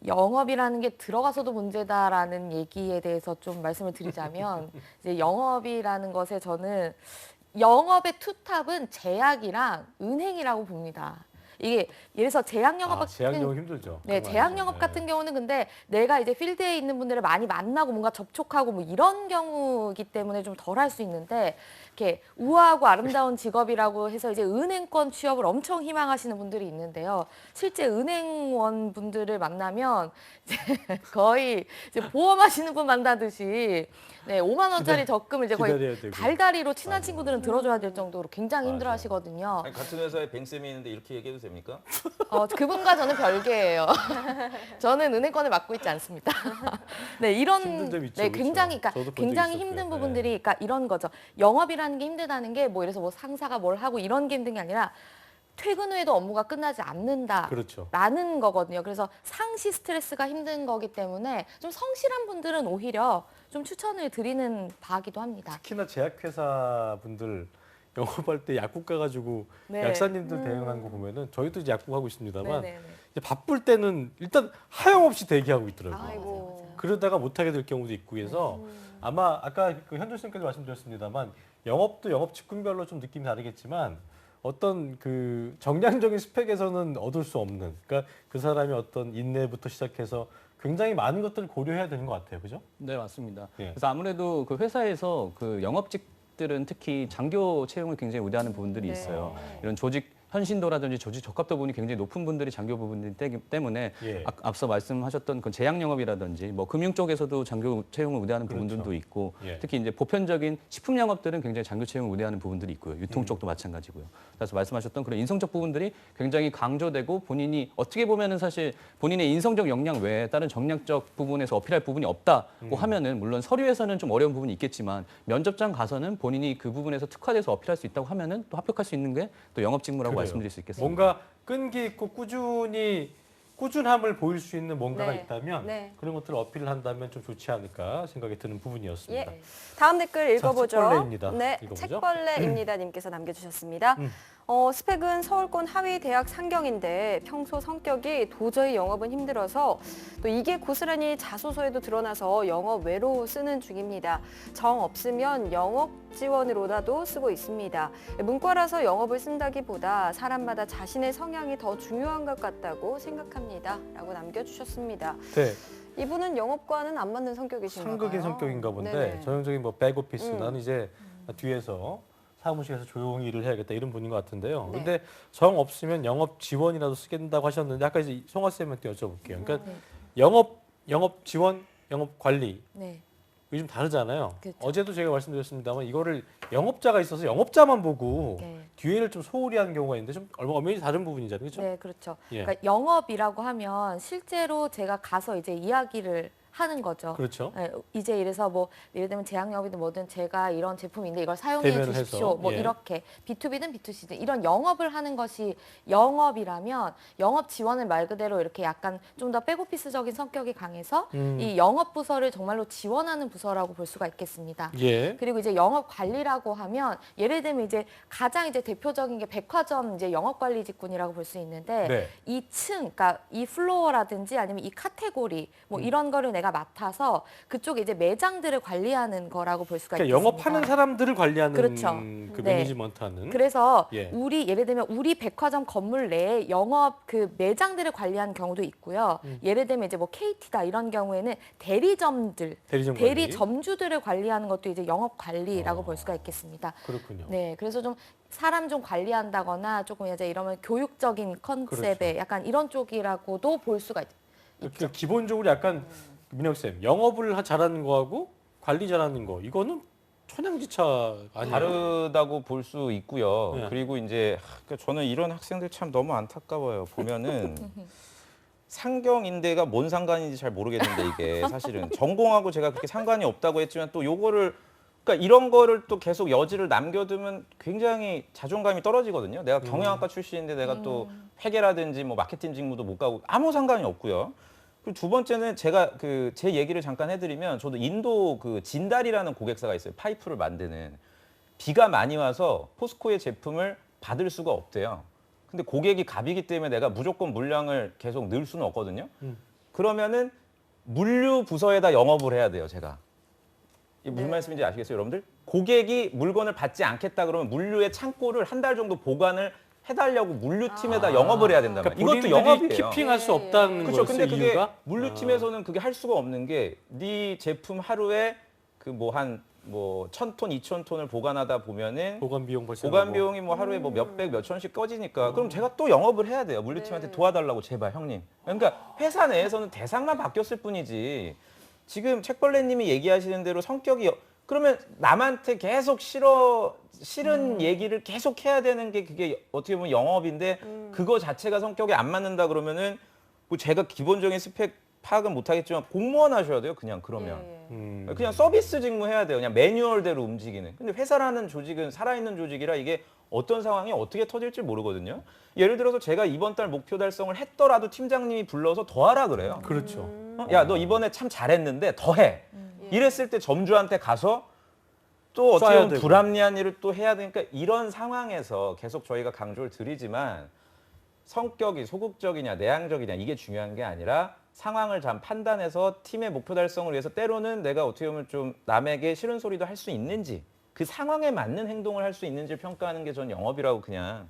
D: 영업이라는 게 들어가서도 문제다라는 얘기에 대해서 좀 말씀을 드리자면 이제 영업이라는 것에 저는 영업의 투탑은 제약이랑 은행이라고 봅니다. 이게 예를 들어서 제약 영업 같은
A: 제약 영업 힘들죠.
D: 네, 제약 영업 같은 경우는 근데 내가 이제 필드에 있는 분들을 많이 만나고 뭔가 접촉하고 뭐 이런 경우이기 때문에 좀 덜 할 수 있는데 이렇게 우아하고 아름다운 직업이라고 해서 이제 은행권 취업을 엄청 희망하시는 분들이 있는데요. 실제 은행원 분들을 만나면 이제 거의 이제 보험하시는 분 만나듯이 네, 5만 원짜리 적금을 이제 거의
A: 기다려야 되고.
D: 달달이로 친한 친구들은 들어줘야 될 정도로 굉장히 힘들어 하시거든요.
C: 아니, 같은 회사에 뱅쌤이 있는데 이렇게 얘기해도 됩니까?
D: 그분과 저는 별개예요. 저는 은행권을 맡고 있지 않습니다. 네, 이런
A: 힘든 점이 있죠,
D: 네,
A: 그렇죠.
D: 굉장히 그러니까
A: 저도 본 적이
D: 굉장히
A: 있었고요.
D: 힘든
A: 네.
D: 부분들이 그러니까 이런 거죠. 영업이라는 게 힘들다는 게 뭐 이래서 뭐 상사가 뭘 하고 이런 게 힘든 게 아니라 퇴근 후에도 업무가 끝나지 않는다.
A: 그렇죠.
D: 라는 거거든요. 그래서 상시 스트레스가 힘든 거기 때문에 좀 성실한 분들은 오히려 좀 추천을 드리는 바기도 합니다.
A: 특히나 제약회사 분들 영업할 때 약국 가가지고
D: 네.
A: 약사님들 대응하는 거 보면은 저희도 이제 약국 하고 있습니다만
D: 네네네.
A: 이제 바쁠 때는 일단 하염없이 대기하고 있더라고요.
B: 아이고.
A: 그러다가 못하게 될 경우도 있고 해서 아마 아까 그 현준 씨께서 말씀드렸습니다만 영업도 영업 직군별로 좀 느낌이 다르겠지만 어떤 그 정량적인 스펙에서는 얻을 수 없는 그러니까 그 사람이 어떤 인내부터 시작해서 굉장히 많은 것들을 고려해야 되는 것 같아요. 그죠?
E: 네, 맞습니다.
A: 예.
E: 그래서 아무래도 그 회사에서 그 영업직들은 특히 장교 채용을 굉장히 우대하는 부분들이
B: 네.
E: 있어요. 이런 조직 현신도라든지 조직 적합도 부분이 굉장히 높은 분들이 장교 부분이기 때문에
A: 예.
E: 앞서 말씀하셨던 그 제약 영업이라든지 뭐 금융 쪽에서도 장교 채용을 우대하는 부분들도
A: 그렇죠.
E: 있고
A: 예.
E: 특히 이제 보편적인 식품 영업들은 굉장히 장교 채용을 우대하는 부분들이 있고요. 유통 쪽도 마찬가지고요. 그래서 말씀하셨던 그런 인성적 부분들이 굉장히 강조되고 본인이 어떻게 보면은 사실 본인의 인성적 역량 외에 다른 정량적 부분에서 어필할 부분이 없다고 하면은 물론 서류에서는 좀 어려운 부분이 있겠지만 면접장 가서는 본인이 그 부분에서 특화돼서 어필할 수 있다고 하면은 또 합격할 수 있는 게 또 영업 직무라고
A: 그래요.
E: 말씀드릴 수 있겠습니다.
A: 뭔가 끈기 있고 꾸준함을 보일 수 있는 뭔가가
B: 네.
A: 있다면
B: 네.
A: 그런 것들을 어필을 한다면 좀 좋지 않을까 생각이 드는 부분이었습니다.
B: 예. 다음 댓글 읽어보죠.
A: 책벌레입니다.
B: 네,
A: 읽어보죠.
B: 책벌레입니다. 님께서 남겨주셨습니다. 스펙은 서울권 하위 대학 상경인데 평소 성격이 도저히 영업은 힘들어서 또 이게 고스란히 자소서에도 드러나서 영업 외로 쓰는 중입니다. 정 없으면 영업 지원으로라도 쓰고 있습니다. 문과라서 영업을 쓴다기보다 사람마다 자신의 성향이 더 중요한 것 같다고 생각합니다. 라고 남겨주셨습니다.
A: 네.
B: 이분은 영업과는 안 맞는 성격이신가요?
A: 상극인 성격인가 본데
B: 네네.
A: 전형적인 뭐 백오피스 나는 이제 뒤에서 사무실에서 조용히 일을 해야겠다 이런 분인 것 같은데요.
B: 네.
A: 근데 정 없으면 영업 지원이라도 쓰겠다고 하셨는데 아까 이제 송아 쌤한테 여쭤볼게요. 그러니까
D: 네.
A: 영업 지원, 영업 관리
D: 네.
A: 요즘 다르잖아요.
D: 그렇죠.
A: 어제도 제가 말씀드렸습니다만 이거를 영업자가 있어서 영업자만 보고
D: 네.
A: 뒤에를 좀 소홀히 하는 경우가 있는데 좀 엄연히 다른 부분이잖아요. 그렇죠?
D: 네, 그렇죠.
A: 예.
D: 그러니까 영업이라고 하면 실제로 제가 가서 이제 이야기를 하는 거죠.
A: 그렇죠.
D: 네, 이제 이래서 뭐 예를 들면 제약영업이든 뭐든 제가 이런 제품인데 이걸 사용해
A: 대면을
D: 주십시오.
A: 해서,
D: 뭐
A: 예.
D: 이렇게 B2B든 B2C든 이런 영업을 하는 것이 영업이라면 영업 지원을 말 그대로 이렇게 약간 좀 더 백오피스적인 성격이 강해서 이 영업 부서를 정말로 지원하는 부서라고 볼 수가 있겠습니다.
A: 예.
D: 그리고 이제 영업 관리라고 하면 예를 들면 이제 가장 이제 대표적인 게 백화점 이제 영업 관리 직군이라고 볼 수 있는데
A: 네.
D: 이 층, 그러니까 이 플로어라든지 아니면 이 카테고리 뭐 이런 거를 내가 맡아서 그쪽에 이제 매장들을 관리하는 거라고 볼 수가
A: 그러니까
D: 있겠습니다.
A: 영업하는 사람들을 관리하는
D: 그렇죠.
A: 그
D: 네.
A: 매니지먼트하는.
D: 그래서
A: 예.
D: 우리 예를 들면 우리 백화점 건물 내에 영업 그 매장들을 관리하는 경우도 있고요. 예를 들면 이제 뭐 KT다 이런 경우에는 대리점들,
A: 대리점 관리.
D: 대리점주들을 관리하는 것도 이제 영업 관리라고 볼 수가 있겠습니다.
A: 그렇군요.
D: 네, 그래서 좀 사람 좀 관리한다거나 조금 이제 이러면 교육적인 컨셉의
A: 그렇죠.
D: 약간 이런 쪽이라고도 볼 수가 있죠.
A: 그러니까 기본적으로 약간 민혁 쌤 영업을 잘하는 거하고 관리 잘하는 거 이거는 천양지차 아니에요?
C: 다르다고 볼 수 있고요.
A: 네.
C: 그리고 이제 그러니까 저는 이런 학생들 참 너무 안타까워요. 보면은 상경인대가 뭔 상관인지 잘 모르겠는데 이게 사실은 전공하고 제가 그렇게 상관이 없다고 했지만 또 요거를 그러니까 이런 거를 또 계속 여지를 남겨두면 굉장히 자존감이 떨어지거든요. 내가 경영학과 출신인데 내가 또 회계라든지 뭐 마케팅 직무도 못 가고 아무 상관이 없고요. 그리고 두 번째는 제가 그 제 얘기를 잠깐 해드리면 저도 인도 그 진달이라는 고객사가 있어요. 파이프를 만드는 비가 많이 와서 포스코의 제품을 받을 수가 없대요. 근데 고객이 갑이기 때문에 내가 무조건 물량을 계속 늘 수는 없거든요. 그러면은 물류 부서에다 영업을 해야 돼요, 제가. 이게 무슨
B: 네.
C: 말씀인지 아시겠어요, 여러분들? 고객이 물건을 받지 않겠다 그러면 물류의 창고를 한 달 정도 보관을 해달라고 물류팀에다 영업을 해야 된단 말이에요. 이것도
A: 본인들이
C: 영업이에요.
A: 키핑할 수 없다는
C: 그렇죠.
A: 거였어요,
C: 근데 그게
A: 이유가?
C: 물류팀에서는 그게 할 수가 없는 게 네 제품 하루에 그 뭐 한 뭐 1,000톤, 2,000톤을 보관하다 보면은
A: 보관 비용 벌써
C: 보관 비용이 뭐 하루에 뭐 몇백, 몇천씩 꺼지니까 그럼 제가 또 영업을 해야 돼요. 물류팀한테
B: 네.
C: 도와달라고 제발 형님. 그러니까 회사 내에서는 대상만 바뀌었을 뿐이지 지금 책벌레님이 얘기하시는 대로 성격이 그러면 남한테 계속 싫은 얘기를 계속 해야 되는 게 그게 어떻게 보면 영업인데 그거 자체가 성격에 안 맞는다 그러면은 뭐 제가 기본적인 스펙 파악은 못하겠지만 공무원 하셔야 돼요. 그냥 그러면.
B: 예.
C: 그냥 서비스 직무 해야 돼요. 그냥 매뉴얼대로 움직이는. 근데 회사라는 조직은 살아있는 조직이라 이게 어떤 상황이 어떻게 터질지 모르거든요. 예를 들어서 제가 이번 달 목표 달성을 했더라도 팀장님이 불러서 더 하라 그래요.
A: 그렇죠.
C: 야, 너 이번에 참 잘했는데 더 해.
B: 예.
C: 이랬을 때 점주한테 가서 또 어떻게
A: 쏴야
C: 보면
A: 되고.
C: 불합리한 일을 또 해야 되니까 이런 상황에서 계속 저희가 강조를 드리지만 성격이 소극적이냐 내향적이냐 이게 중요한 게 아니라 상황을 잘 판단해서 팀의 목표 달성을 위해서 때로는 내가 어떻게 보면 좀 남에게 싫은 소리도 할 수 있는지 그 상황에 맞는 행동을 할 수 있는지를 평가하는 게 전 영업이라고 그냥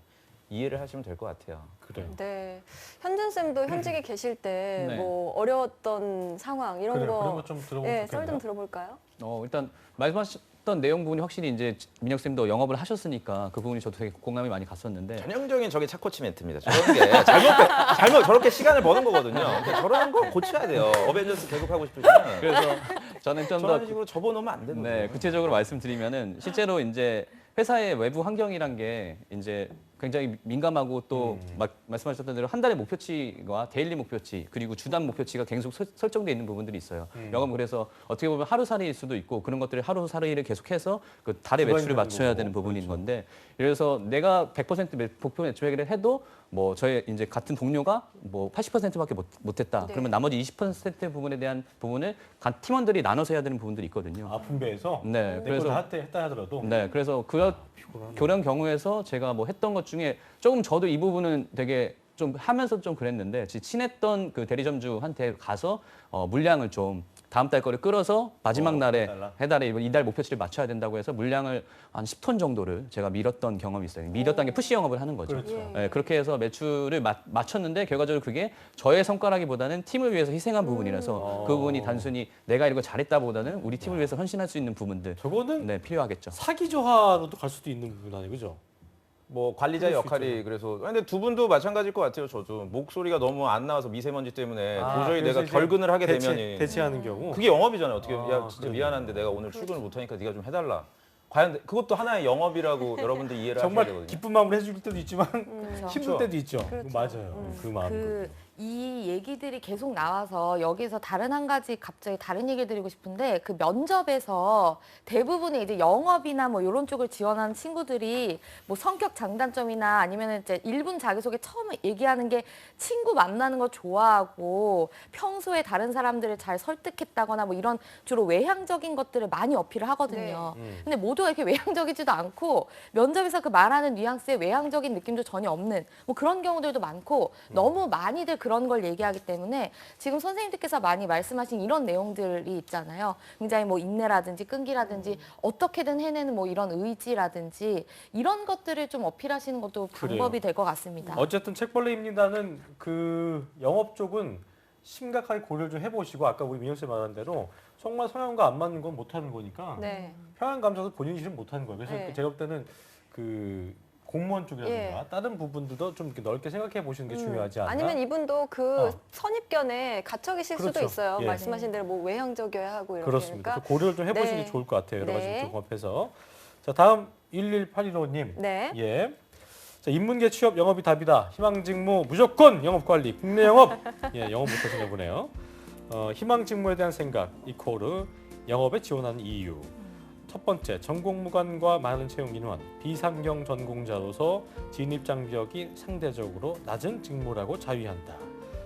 C: 이해를 하시면 될 것 같아요.
A: 그래요.
B: 네. 현준 쌤도 현직에 계실 때
E: 네.
B: 뭐 어려웠던 상황 이런
A: 그래요. 그런
B: 거
A: 거좀 들어보면
B: 예, 썰
A: 좋겠네요.
B: 좀 들어볼까요?
E: 일단 말씀하셨던 내용 부분이 확실히 이제 민혁 쌤도 영업을 하셨으니까 그 부분이 저도 되게 공감이 많이 갔었는데
C: 전형적인 저게 차코치 멘트입니다. 저런 게 잘못 저렇게 시간을 버는 거거든요. 그러니까 저런 거 고쳐야 돼요. 어벤져스 계속하고 싶으시면
E: 그래서 저는 좀 더
C: 저런 식으로 접어놓으면 안 되는 거예요.
E: 네, 구체적으로 말씀드리면은 실제로 이제 회사의 외부 환경이란 게 이제 굉장히 민감하고 또 말씀하셨던 대로 한 달의 목표치와 데일리 목표치 그리고 주단 목표치가 계속 설정돼 있는 부분들이 있어요. 영업은 그래서 어떻게 보면 하루살이일 수도 있고 그런 것들을 하루살이를 계속해서 그 달의
A: 들어가
E: 매출을
A: 있는
E: 맞춰야
A: 거고.
E: 되는 부분인
A: 그렇죠.
E: 건데 그래서 내가 100% 목표 매출액을 해도 뭐 저희 이제 같은 동료가 뭐 80%밖에 못했다.
B: 네.
E: 그러면 나머지 20% 부분에 대한 부분을 간 팀원들이 나눠서 해야 되는 부분들이 있거든요.
A: 아, 분배해서
E: 네,
A: 그래서
E: 그래서
A: 했다 하더라도
E: 네, 그래서 그런 경우에서 제가 뭐 했던 것 중에 조금 저도 이 부분은 되게 좀 하면서 좀 그랬는데 친했던 그 대리점주한테 가서 물량을 좀 다음 달 거를 끌어서 마지막 날에
A: 해달라.
E: 해달에 이달 목표치를 맞춰야 된다고 해서 물량을 한 10톤 정도를 제가 밀었던 경험이 있어요. 밀었다는 게 푸시 영업을 하는 거죠.
A: 그렇죠.
B: 예.
E: 네, 그렇게 해서 매출을 맞췄는데 결과적으로 그게 저의 성과라기보다는 팀을 위해서 희생한 부분이라서 그 부분이 단순히 내가 이거 잘했다보다는 우리 팀을 위해서 헌신할 수 있는 부분들
A: 저거는
E: 네, 필요하겠죠.
A: 사기 저하로도 갈 수도 있는 부분 아니에요, 그죠?
C: 뭐 관리자의
A: 그럴 수
C: 역할이 그래서 근데 두 분도 마찬가지일 것 같아요. 저도 목소리가 너무 안 나와서 미세먼지 때문에 도저히
A: 그래서
C: 내가
A: 이제
C: 결근을 하게 되면
A: 대체하는 경우.
C: 그게 영업이잖아요. 어떻게 야 진짜
A: 그러네.
C: 미안한데 내가 오늘 출근을 못 하니까 네가 좀 해달라. 과연 그것도 하나의 영업이라고 여러분들 이해를 하셔야
A: 정말
C: 되거든요.
A: 기쁜 마음으로 해줄 때도 있지만
B: 그렇죠.
A: 힘들 때도 있죠.
B: 그렇죠.
A: 맞아요. 그 마음.
D: 이 얘기들이 계속 나와서 여기서 다른 한 가지 갑자기 다른 얘기를 드리고 싶은데 그 면접에서 대부분의 이제 영업이나 뭐 이런 쪽을 지원하는 친구들이 뭐 성격 장단점이나 아니면 이제 1분 자기소개 처음에 얘기하는 게 친구 만나는 거 좋아하고 평소에 다른 사람들을 잘 설득했다거나 뭐 이런 주로 외향적인 것들을 많이 어필을 하거든요. 근데 모두가 이렇게 외향적이지도 않고 면접에서 그 말하는 뉘앙스에 외향적인 느낌도 전혀 없는 뭐 그런 경우들도 많고 너무 많이들 그런 걸 얘기하기 때문에 지금 선생님들께서 많이 말씀하신 이런 내용들이 있잖아요. 굉장히 뭐 인내라든지 끈기라든지 어떻게든 해내는 뭐 이런 의지라든지 이런 것들을 좀 어필하시는 것도 방법이 될 것 같습니다.
A: 어쨌든 책벌레입니다는 그 영업 쪽은 심각하게 고려를 좀 해보시고 아까 우리 민영 씨 말한 대로 정말 성향과 안 맞는 건 못하는 거니까
B: 네.
A: 평안 감사도 본인이 싫으면 못하는 거예요. 그래서
B: 네.
A: 제가 볼 때는 그 공무원 쪽이라든가 다른 부분들도 좀 이렇게 넓게 생각해 보시는 게 중요하지 않나?
B: 아니면 이분도 그
A: 어.
B: 선입견에 갇혀 계실 수도
A: 그렇죠.
B: 있어요.
A: 예.
B: 말씀하신 대로 뭐 외향적이어야 하고 이렇게
A: 그렇습니다.
B: 되니까.
A: 고려를 좀 해보시는
B: 네.
A: 게 좋을 것 같아요. 여러 가지
B: 네.
A: 좀 종합해서. 자, 다음 11815님.
B: 네.
A: 예. 자, 인문계 취업 영업이 답이다. 희망 직무 무조건 영업 관리. 국내 영업. 예, 영업 못하시나 보네요. 희망 직무에 대한 생각. 이코르 영업에 지원하는 이유. 첫 번째, 전공무관과 많은 채용 인원, 비상경 전공자로서 진입 장벽이 상대적으로 낮은 직무라고 자위한다.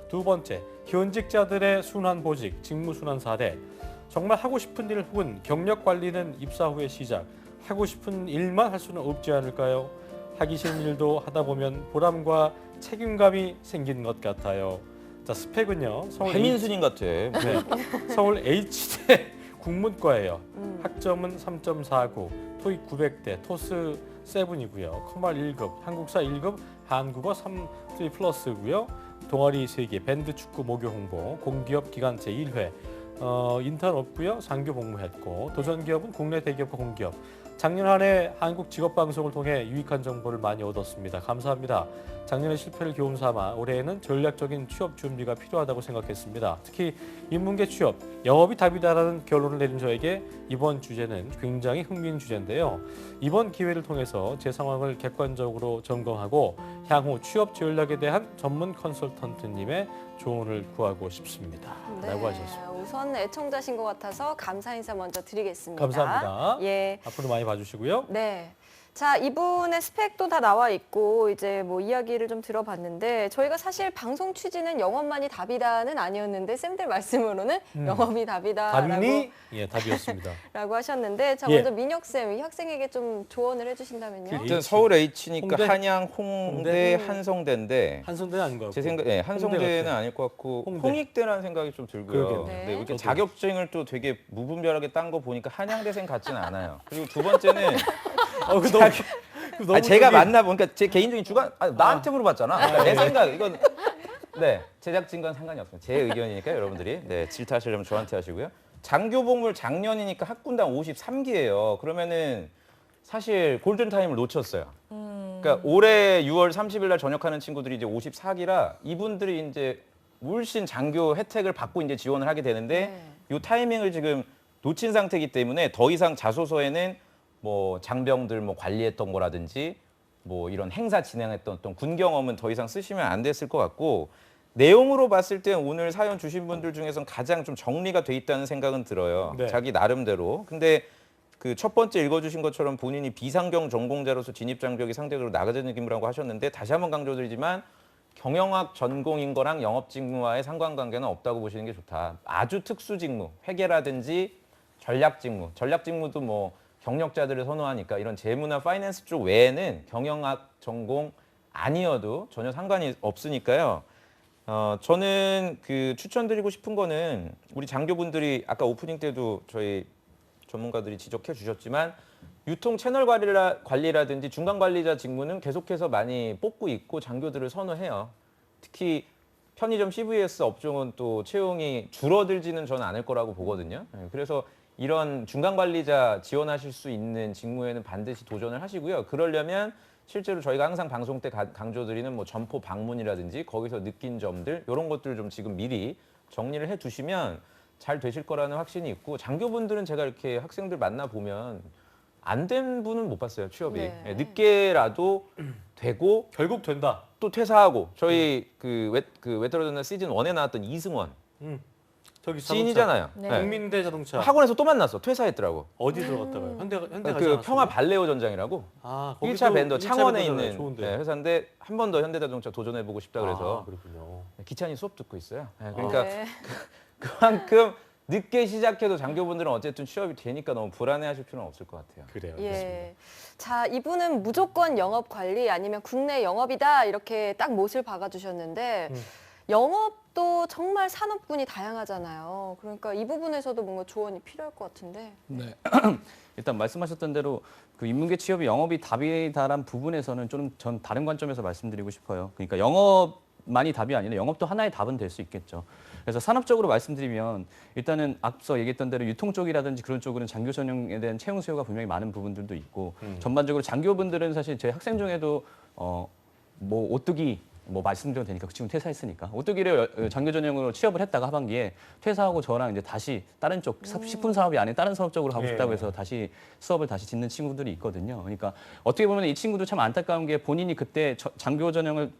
A: 두 번째, 현직자들의 순환 보직, 직무 순환 사례. 정말 하고 싶은 일 혹은 경력 관리는 입사 후에 시작. 하고 싶은 일만 할 수는 없지 않을까요? 하기 싫은 일도 하다 보면 보람과 책임감이 생기는 것 같아요. 자, 스펙은요.
C: 해민스님 같아.
A: 네, 서울 H대 국문과예요. 학점은 3.49, 토익 900대, 토스 7이고요. 커말 1급, 한국사 1급, 한국어 3 플러스고요. 동아리 3개, 밴드 축구 모교 홍보, 공기업 기관체 1회, 인턴 없고요. 상교 복무했고, 도전 기업은 국내 대기업과 공기업. 작년 한 해 한국 직업방송을 통해 유익한 정보를 많이 얻었습니다. 감사합니다. 작년의 실패를 교훈 삼아 올해에는 전략적인 취업 준비가 필요하다고 생각했습니다. 특히 인문계 취업, 영업이 답이다라는 결론을 내린 저에게 이번 주제는 굉장히 흥미있는 주제인데요. 이번 기회를 통해서 제 상황을 객관적으로 점검하고 향후 취업 전략에 대한 전문 컨설턴트님의 조언을 구하고 싶습니다. 라고 하셨습니다.
B: 우선 애청자신 것 같아서 감사 인사 먼저 드리겠습니다.
A: 감사합니다.
B: 예.
A: 앞으로 많이 봐주시고요.
B: 네. 자, 이분의 스펙도 다 나와 있고 이제 뭐 이야기를 좀 들어봤는데 저희가 사실 방송 취지는 영업만이 답이다는 아니었는데 쌤들 말씀으로는 영업이 답이다라고
A: 답이니? 예, 답이었습니다.
B: 라고 하셨는데 자,
A: 예.
B: 먼저 민혁 쌤, 이 학생에게 좀 조언을 해주신다면요.
C: 일단 서울 H니까
A: 홍대?
C: 한양, 홍대, 한성대인데
A: 한성대는 아닌 것 같고.
C: 제 생각, 예, 한성대는
A: 같아요.
C: 아닐 것 같고
A: 홍대.
C: 홍익대라는 생각이 좀 들고요.
A: 그러게요.
B: 네.
C: 네, 이렇게
A: 저도.
C: 자격증을 또 되게 무분별하게 딴 거 보니까 한양대생 같지는 않아요. 그리고 두 번째는
A: 그 너무, 그 너무
C: 제가
A: 저기-
C: 맞나 보니까 제 개인적인 주관 나한테 물어봤잖아. 그러니까 내 생각 이건 네 제작진과는 상관이 없습니다. 제 의견이니까 여러분들이 네 질타하시려면 저한테 하시고요. 장교복물 작년이니까 학군당 53기예요. 그러면은 사실 골든 타임을 놓쳤어요. 그러니까 올해 6월 30일 날 전역하는 친구들이 이제 54기라 이분들이 이제 물씬 장교 혜택을 받고 이제 지원을 하게 되는데 이 타이밍을 지금 놓친 상태이기 때문에 더 이상 자소서에는 뭐 장병들 뭐 관리했던 거라든지 뭐 이런 행사 진행했던 어떤 군 경험은 더 이상 쓰시면 안 됐을 것 같고 내용으로 봤을 때 오늘 사연 주신 분들 중에서는 가장 좀 정리가 돼 있다는 생각은 들어요.
A: 네.
C: 자기 나름대로. 근데 그 첫 번째 읽어주신 것처럼 본인이 비상경 전공자로서 진입 장벽이 상대적으로 낮은 느낌이라고 하셨는데 다시 한번 강조드리지만 경영학 전공인 거랑 영업 직무와의 상관관계는 없다고 보시는 게 좋다. 아주 특수 직무, 회계라든지 전략 직무도 뭐 경력자들을 선호하니까 이런 재무나 파이낸스 쪽 외에는 경영학 전공 아니어도 전혀 상관이 없으니까요. 저는 그 추천드리고 싶은 거는 우리 장교분들이 아까 오프닝 때도 저희 전문가들이 지적해 주셨지만 유통 채널 관리라든지 중간 관리자 직무는 계속해서 많이 뽑고 있고 장교들을 선호해요. 특히 편의점 CVS 업종은 또 채용이 줄어들지는 저는 않을 거라고 보거든요. 그래서 이런 중간 관리자 지원하실 수 있는 직무에는 반드시 도전을 하시고요. 그러려면 실제로 저희가 항상 방송 때 강조드리는 뭐 점포 방문이라든지 거기서 느낀 점들 이런 것들 좀 지금 미리 정리를 해 두시면 잘 되실 거라는 확신이 있고 장교분들은 제가 이렇게 학생들 만나 보면 안 된 분은 못 봤어요. 취업이.
B: 네.
C: 예, 늦게라도 되고
A: 결국 된다.
C: 또 퇴사하고 저희 왜 떨어졌나 시즌 1에 나왔던 이승원
A: 저기
C: 시인이잖아요.
D: 네.
C: 예.
A: 국민대 자동차
C: 학원에서 또 만났어. 퇴사했더라고.
A: 어디 들어갔다가요? 현대 가지
C: 그
A: 않았어요?
C: 평화 발레오 전장이라고
A: 아,
C: 1차 벤더
A: 일차
C: 창원에
A: 벤더잖아요.
C: 있는
A: 좋은데.
C: 네, 회사인데 한 번 더 현대자동차 도전해보고 싶다 그래서
A: 아, 그렇군요.
C: 기찬이 수업 듣고 있어요. 네, 그러니까
B: 네.
C: 그만큼 늦게 시작해도 장교분들은 어쨌든 취업이 되니까 너무 불안해하실 필요는 없을 것 같아요.
A: 그래요. 그렇습니다.
B: 예. 자, 이분은 무조건 영업 관리 아니면 국내 영업이다 이렇게 딱 못을 박아주셨는데 영업도 정말 산업군이 다양하잖아요. 그러니까 이 부분에서도 뭔가 조언이 필요할 것 같은데.
E: 네. 일단 말씀하셨던 대로 그 인문계 취업이 영업이 답이다란 부분에서는 좀 전 다른 관점에서 말씀드리고 싶어요. 그러니까 영업만이 답이 아니라 영업도 하나의 답은 될 수 있겠죠. 그래서 산업적으로 말씀드리면 일단은 앞서 얘기했던 대로 유통 쪽이라든지 그런 쪽으로는 장교 전형에 대한 채용 수요가 분명히 많은 부분들도 있고 전반적으로 장교분들은 사실 제 학생 중에도 뭐 오뚜기 뭐 말씀드려도 되니까 그 친구 퇴사했으니까 오뚜기를 장교 전형으로 취업을 했다가 하반기에 퇴사하고 저랑 이제 다시 다른 쪽 식품 사업이 아닌 다른 사업 쪽으로 가고 싶다고 해서 다시 수업을 다시 짓는 친구들이 있거든요. 그러니까 어떻게 보면 이 친구도 참 안타까운 게 본인이 그때 장교 전형을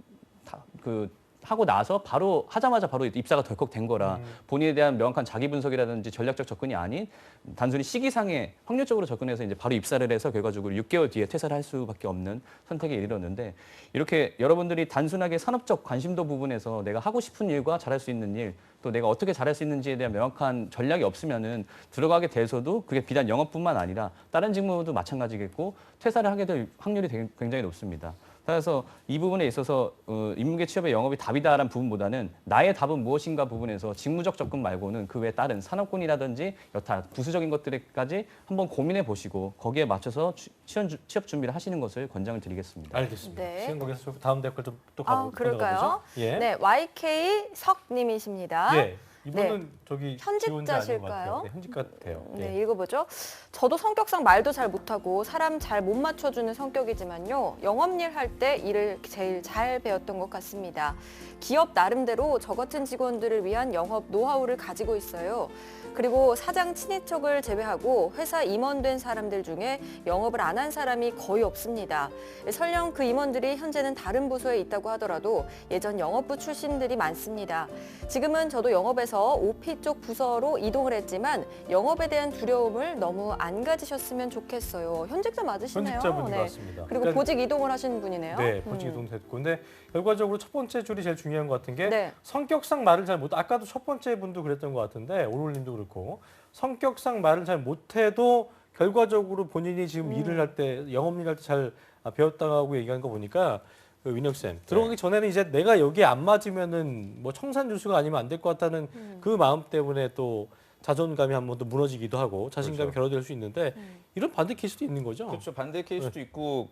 E: 하고 나서 바로 하자마자 바로 입사가 덜컥 된 거라 본인에 대한 명확한 자기 분석이라든지 전략적 접근이 아닌 단순히 시기상에 확률적으로 접근해서 이제 바로 입사를 해서 결과적으로 6개월 뒤에 퇴사를 할 수밖에 없는 선택에 이르렀는데 이렇게 여러분들이 단순하게 산업적 관심도 부분에서 내가 하고 싶은 일과 잘할 수 있는 일 또 내가 어떻게 잘할 수 있는지에 대한 명확한 전략이 없으면은 들어가게 돼서도 그게 비단 영업뿐만 아니라 다른 직무도 마찬가지겠고 퇴사를 하게 될 확률이 굉장히 높습니다. 그래서 이 부분에 있어서 인문계 취업의 영업이 답이다라는 부분보다는 나의 답은 무엇인가 부분에서 직무적 접근 말고는 그 외 다른 산업군이라든지 여타 부수적인 것들까지 한번 고민해 보시고 거기에 맞춰서 취업 준비를 하시는 것을 권장을 드리겠습니다.
A: 알겠습니다.
B: 네.
A: 시간 거기서 다음 댓글 좀 또
B: 아,
A: 가보죠.
B: 그럴까요?
A: 예.
B: 네, YK 석님이십니다.
A: 예. 이분은 저기
B: 현직자실까요?
A: 네, 현직 같아요.
B: 네,
A: 예.
B: 읽어보죠. 저도 성격상 말도 잘 못하고 사람 잘 못 맞춰주는 성격이지만요. 영업일 할 때 일을 제일 잘 배웠던 것 같습니다. 기업 나름대로 저 같은 직원들을 위한 영업 노하우를 가지고 있어요. 그리고 사장 친인척을 제외하고 회사 임원된 사람들 중에 영업을 안 한 사람이 거의 없습니다. 설령 그 임원들이 현재는 다른 부서에 있다고 하더라도 예전 영업부 출신들이 많습니다. 지금은 저도 영업에서 OP 쪽 부서로 이동을 했지만 영업에 대한 두려움을 너무 안 가지셨으면 좋겠어요. 현직자 맞으시네요.
A: 현직자분인 것 같습니다.
B: 그리고
A: 그러니까
B: 보직 이동을 하신 분이네요.
A: 네, 보직 이동됐고. 근데 결과적으로 첫 번째 줄이 제일 중요한 것 같은 게
B: 네.
A: 성격상 말을 잘 못. 아까도 첫 번째 분도 그랬던 것 같은데 오롤님도 그렇고 성격상 말을 잘 못해도 결과적으로 본인이 지금 일을 할 때 영업일 할 때 잘 배웠다고 얘기한 거 보니까 그 민혁 쌤 들어가기 전에는 이제 내가 여기에 안 맞으면은 뭐 청산유수가 아니면 안 될 것 같다는 그 마음 때문에 또 자존감이 한 번 더 무너지기도 하고 자신감이 결여될 수 있는데 이런 반대 케이스도 있는 거죠.
C: 그렇죠. 반대 케이스도 있고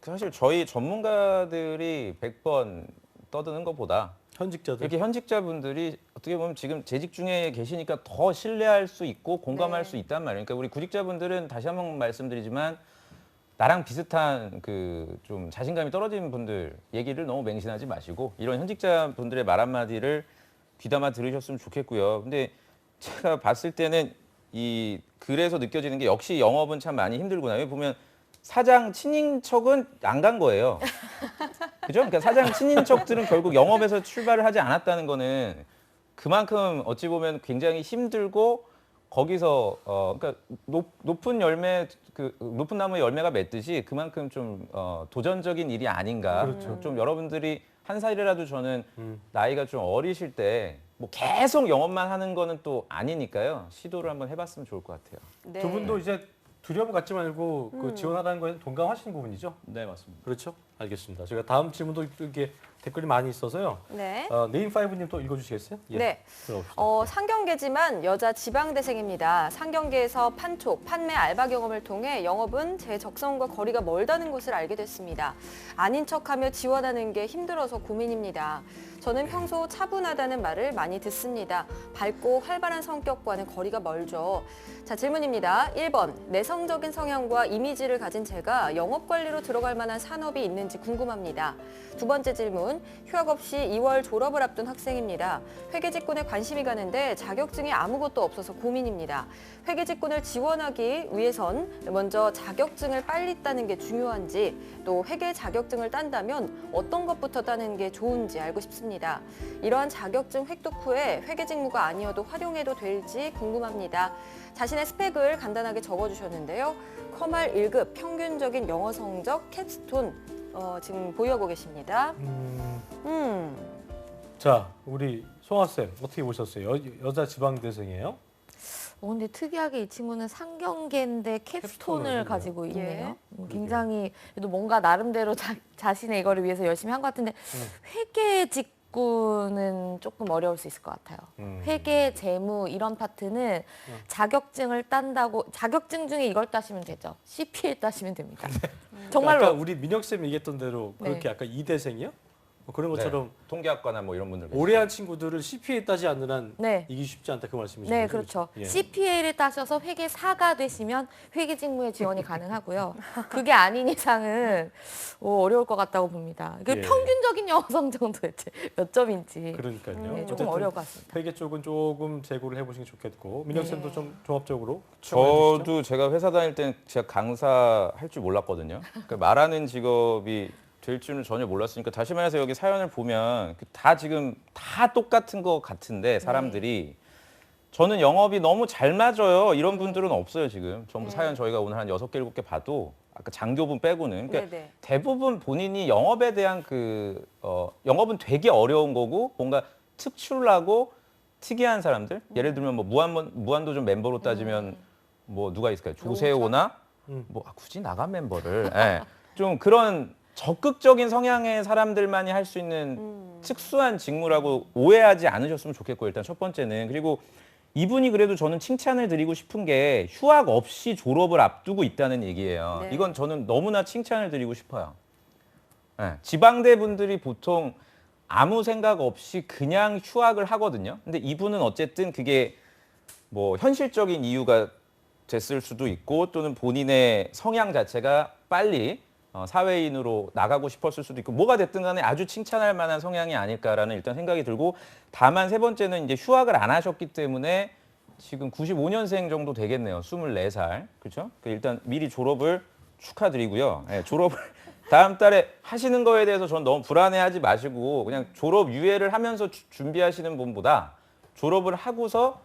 C: 사실 저희 전문가들이 100번 떠드는 것보다
A: 현직자들.
C: 이렇게 현직자분들이 어떻게 보면 지금 재직 중에 계시니까 더 신뢰할 수 있고 공감할
B: 네.
C: 수 있단 말이에요. 그러니까 우리 구직자분들은 다시 한번 말씀드리지만 나랑 비슷한 그 좀 자신감이 떨어지는 분들 얘기를 너무 맹신하지 마시고 이런 현직자분들의 말 한마디를 귀담아 들으셨으면 좋겠고요. 근데 제가 봤을 때는 그래서 느껴지는 게 역시 영업은 참 많이 힘들구나. 여기 보면 사장 친인척은 안 간 거예요. 그죠? 그러니까 사장 친인척들은 결국 영업에서 출발을 하지 않았다는 거는 그만큼 어찌 보면 굉장히 힘들고 거기서 그러니까 높은 열매 높은 나무에 열매가 맺듯이 그만큼 좀 도전적인 일이 아닌가.
A: 그렇죠.
C: 좀 여러분들이 한 살이라도 저는 나이가 좀 어리실 때 뭐 계속 영업만 하는 거는 또 아니니까요. 시도를 한번 해봤으면 좋을 것 같아요.
B: 네.
A: 두 분도 이제 두려움 갖지 말고 그 지원하라는 거에 동감하시는 부분이죠?
E: 네, 맞습니다.
A: 그렇죠? 알겠습니다. 제가 다음 질문도 이렇게 댓글이 많이 있어서요.
B: 네.
A: 네임5님 또 읽어주시겠어요? 예.
B: 네.
A: 들어봅시다.
B: 상경계지만 여자 지방대생입니다. 상경계에서 판촉, 판매 알바 경험을 통해 영업은 제 적성과 거리가 멀다는 것을 알게 됐습니다. 아닌 척하며 지원하는 게 힘들어서 고민입니다. 저는 평소 차분하다는 말을 많이 듣습니다. 밝고 활발한 성격과는 거리가 멀죠. 자, 질문입니다. 1번, 내성적인 성향과 이미지를 가진 제가 영업관리로 들어갈 만한 산업이 있는지 궁금합니다. 두 번째 질문, 휴학 없이 2월 졸업을 앞둔 학생입니다. 회계직군에 관심이 가는데 자격증이 아무것도 없어서 고민입니다. 회계직군을 지원하기 위해선 먼저 자격증을 빨리 따는 게 중요한지, 또 회계 자격증을 딴다면 어떤 것부터 따는 게 좋은지 알고 싶습니다. 이러한 자격증 획득 후에 회계 직무가 아니어도 활용해도 될지 궁금합니다. 자신의 스펙을 간단하게 적어주셨는데요. 커말 1급 평균적인 영어 성적 캡스톤 지금 보유하고 계십니다.
A: 자, 우리 송아 쌤 어떻게 보셨어요? 여자 지방대생이에요?
D: 근데 특이하게 이 친구는 상경계인데
A: 캡스톤을
D: 캡스톤을 가지고 있네요.
B: 예.
D: 굉장히 그래도 뭔가 나름대로 자신의 이거를 위해서 열심히 한 것 같은데 회계 직구는 조금 어려울 수 있을 것 같아요. 회계, 재무 이런 파트는 자격증을 딴다고 자격증 중에 이걸 따시면 되죠. CPA 따시면 됩니다. 정말로.
A: 아까 우리 민혁 쌤이 얘기했던 대로 그렇게
D: 네.
A: 약간 이대생이요? 뭐 그런 것처럼
C: 통계학과나 뭐 이런 분들
A: 오래 한 친구들을 CPA 따지 않는 한
D: 네.
A: 이기 쉽지 않다 그 말씀이시죠?
D: 네, 그렇죠.
A: 예.
D: CPA를 따셔서 회계사가 되시면 회계직무에 지원이 가능하고요. 그게 아닌 이상은 어려울 것 같다고 봅니다. 그
A: 예.
D: 평균적인 영어 성적은 도대체 몇 점인지
A: 그러니까요.
D: 네, 조금
A: 어쨌든
D: 어려울 것 같습니다.
A: 회계 쪽은 조금 재고를 해보시는 게 좋겠고 민혁
D: 네.
A: 쌤도 좀 종합적으로 평가해 주시죠.
C: 저도 제가 회사 다닐 때는 제가 강사 할 줄 몰랐거든요. 그러니까 말하는 직업이 될 줄은 전혀 몰랐으니까 다시 말해서 여기 사연을 보면 다 지금 다 똑같은 것 같은데 사람들이 저는 영업이 너무 잘 맞아요. 이런 분들은 없어요, 지금. 전부 사연 저희가 오늘 한 6개, 7개 봐도 아까 장교분 빼고는 그러니까
B: 네네.
C: 대부분 본인이 영업에 대한 영업은 되게 어려운 거고 뭔가 특출나고 특이한 사람들 예를 들면 뭐 무한도전 멤버로 따지면 뭐 누가 있을까요? 조세호나 굳이 나간 멤버를 좀 그런 적극적인 성향의 사람들만이 할 수 있는 특수한 직무라고 오해하지 않으셨으면 좋겠고 일단 첫 번째는 그리고 이분이 그래도 저는 칭찬을 드리고 싶은 게 휴학 없이 졸업을 앞두고 있다는 얘기예요.
B: 네.
C: 이건 저는 너무나 칭찬을 드리고 싶어요. 지방대 분들이 보통 아무 생각 없이 그냥 휴학을 하거든요. 근데 이분은 어쨌든 그게 뭐 현실적인 이유가 됐을 수도 있고 또는 본인의 성향 자체가 빨리 사회인으로 나가고 싶었을 수도 있고 뭐가 됐든 간에 아주 칭찬할 만한 성향이 아닐까라는 일단 생각이 들고 다만 세 번째는 이제 휴학을 안 하셨기 때문에 지금 95년생 정도 되겠네요. 24살. 그렇죠? 일단 미리 졸업을 축하드리고요. 졸업을 다음 달에 하시는 거에 대해서 전 너무 불안해하지 마시고 그냥 졸업 유예를 하면서 준비하시는 분보다 졸업을 하고서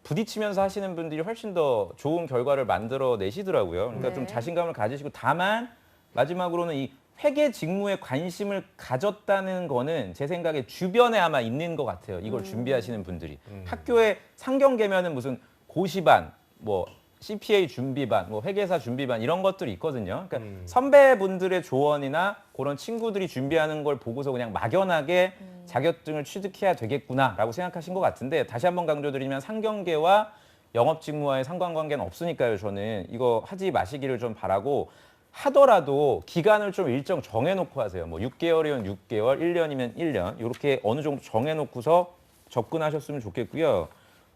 C: 부딪히면서 하시는 분들이 훨씬 더 좋은 결과를 만들어 내시더라고요. 그러니까 좀 자신감을 가지시고 다만 마지막으로는 이 회계 직무에 관심을 가졌다는 거는 제 생각에 주변에 아마 있는 것 같아요. 이걸 준비하시는 분들이. 학교에 상경계면은 무슨 고시반, 뭐 CPA 준비반, 뭐 회계사 준비반 이런 것들이 있거든요. 그러니까 선배분들의 조언이나 그런 친구들이 준비하는 걸 보고서 그냥 막연하게 자격증을 취득해야 되겠구나라고 생각하신 것 같은데 다시 한번 강조드리면 상경계와 영업직무와의 상관관계는 없으니까요. 저는 이거 하지 마시기를 좀 바라고 하더라도 기간을 좀 일정 정해놓고 하세요. 뭐 6개월이면 6개월, 1년이면 1년 이렇게 어느 정도 정해놓고서 접근하셨으면 좋겠고요.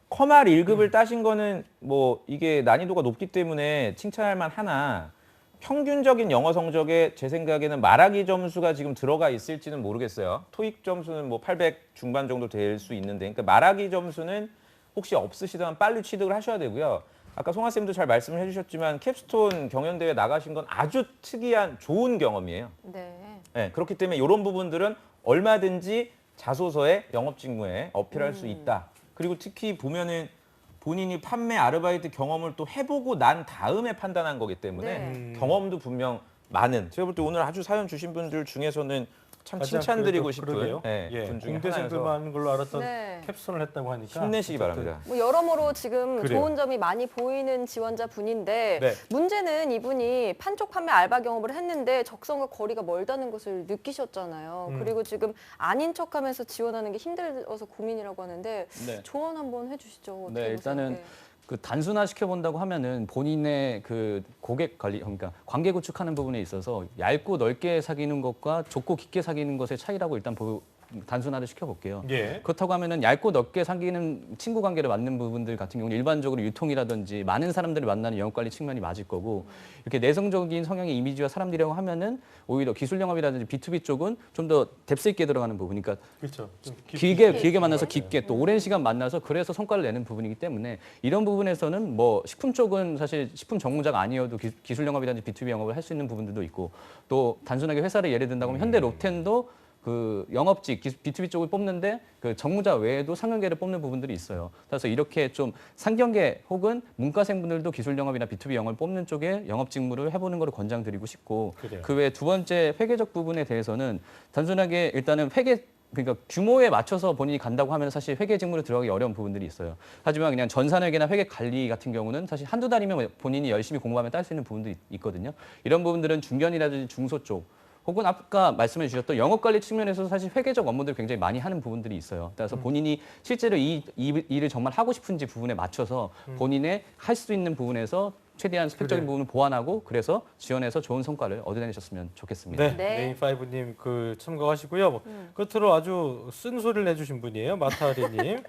C: 커말 1급을 따신 거는 뭐 이게 난이도가 높기 때문에 칭찬할 만하나 평균적인 영어 성적에 제 생각에는 말하기 점수가 지금 들어가 있을지는 모르겠어요. 토익 점수는 뭐 800 중반 정도 될 수 있는데 그러니까 말하기 점수는 혹시 없으시다면 빨리 취득을 하셔야 되고요. 아까 송하 쌤도 잘 말씀을 해주셨지만 캡스톤 경연대회 나가신 건 아주 특이한 좋은 경험이에요.
B: 네.
C: 그렇기 때문에 이런 부분들은 얼마든지 자소서에 영업직무에 어필할 수 있다. 그리고 특히 보면은 본인이 판매 아르바이트 경험을 또 해보고 난 다음에 판단한 거기 때문에 경험도 분명 많은. 제가 볼 때 오늘 아주 사연 주신 분들 중에서는 참 칭찬드리고 싶은 분 중에
A: 공대생들만
C: 하나여서
A: 하는 걸로 알았던
B: 네.
A: 캡스톤을 했다고 하니까
C: 힘내시기 바랍니다.
B: 뭐 여러모로 지금
A: 그래요.
B: 좋은 점이 많이 보이는 지원자 분인데
A: 네.
B: 문제는 이분이 판촉 판매 알바 경험을 했는데 적성과 거리가 멀다는 것을 느끼셨잖아요. 그리고 지금 아닌 척하면서 지원하는 게 힘들어서 고민이라고 하는데
E: 네.
B: 조언 한번 해주시죠. 어떻게
E: 네,
B: 보세요?
E: 일단은
B: 네.
E: 그 단순화 시켜본다고 하면은 본인의 그 고객 관리, 그러니까 관계 구축하는 부분에 있어서 얇고 넓게 사귀는 것과 좁고 깊게 사귀는 것의 차이라고 일단 단순화를 시켜볼게요.
A: 예.
E: 그렇다고 하면은 얇고 넓게 사귀는 친구 관계를 맞는 부분들 같은 경우는 일반적으로 유통이라든지 많은 사람들을 만나는 영업 관리 측면이 맞을 거고 이렇게 내성적인 성향의 이미지와 사람들이라고 하면은 오히려 기술 영업이라든지 B2B 쪽은 좀 더 뎁스 있게 들어가는 부분이니까
A: 그렇죠. 좀
E: 길게 만나서 깊게 또 오랜 시간 만나서 그래서 성과를 내는 부분이기 때문에 이런 부분에서는 뭐 식품 쪽은 사실 식품 전문자가 아니어도 기술 영업이라든지 B2B 영업을 할 수 있는 부분들도 있고 또 단순하게 회사를 예를 든다고 하면 현대 로텐도 그 영업직 B2B 쪽을 뽑는데 그 정무자 외에도 상경계를 뽑는 부분들이 있어요. 그래서 이렇게 좀 상경계 혹은 문과생분들도 기술 영업이나 B2B 영업을 뽑는 쪽에 영업 직무를 해보는 거를 권장드리고 싶고
A: 그래요.
E: 그 외에 두 번째 회계적 부분에 대해서는 단순하게 일단은 그러니까 규모에 맞춰서 본인이 간다고 하면 사실 회계 직무로 들어가기 어려운 부분들이 있어요. 하지만 그냥 전산회계나 회계 관리 같은 경우는 사실 한두 달이면 본인이 열심히 공부하면 딸 수 있는 부분도 있거든요. 이런 부분들은 중견이라든지 중소 쪽 혹은 아까 말씀해 주셨던 영업관리 측면에서 사실 회계적 업무들을 굉장히 많이 하는 부분들이 있어요. 그래서 본인이 실제로 이 일을 정말 하고 싶은지 부분에 맞춰서 본인의 할 수 있는 부분에서 최대한 스펙적인 부분을 보완하고 그래서 지원해서 좋은 성과를 얻어내셨으면 좋겠습니다.
A: 네,
B: 네.
A: 네임5님 그 참고하시고요. 뭐 끝으로 아주 쓴소리를 내주신 분이에요. 마타리님.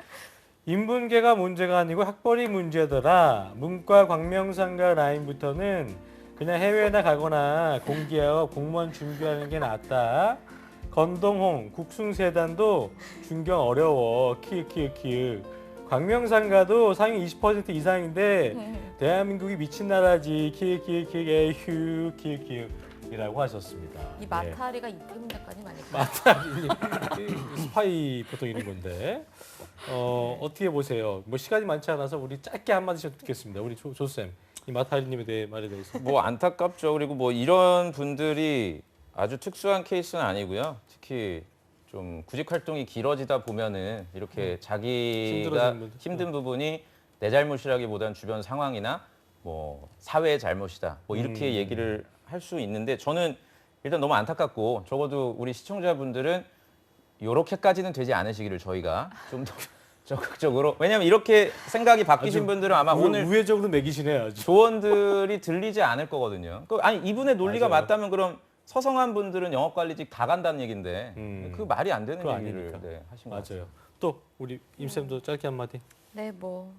A: 인문계가 문제가 아니고 학벌이 문제더라. 문과 광명상가 라인부터는 그냥 해외나 가거나 공기업 공무원 준비하는 게 낫다. 건동홍 국숭세단도 준경 어려워. 키읔. 광명상가도 상위 20% 이상인데 대한민국이 미친 나라지. 키읔 에휴 키읔. 이라고 하셨습니다.
D: 이 마타리가 이태문 작가님 아닐까요?
A: 마타리님 스파이 보통 이런 건데 어떻게 보세요? 뭐 시간이 많지 않아서 우리 짧게 한마디씩 듣겠습니다. 우리 조쌤 이 마타리님에 대해 말에 대해서.
C: 뭐 안타깝죠. 그리고 뭐 이런 분들이 아주 특수한 케이스는 아니고요. 특히 좀 구직 활동이 길어지다 보면은 이렇게 자기가
A: 힘들어지는 분들.
C: 힘든 부분이 내 잘못이라기보다는 주변 상황이나 뭐 사회의 잘못이다. 뭐 이렇게 얘기를 할 수 있는데 저는 일단 너무 안타깝고 적어도 우리 시청자분들은 이렇게까지는 되지 않으시기를 저희가 좀 더 적극적으로 왜냐하면 이렇게 생각이 바뀌신 분들은 아마 오늘
A: 우회적으로 매기시네 아주.
C: 조언들이 들리지 않을 거거든요. 아니 이분의 논리가
A: 맞아요.
C: 맞다면 그럼 서성한 분들은 영업관리직 다 간다는 얘긴데 그 말이 안 되는
A: 그거
C: 얘기를
A: 아니니까.
C: 하신 것 같아요.
A: 맞아요. 또 우리 임쌤도 짧게 한마디.
D: 네, 뭐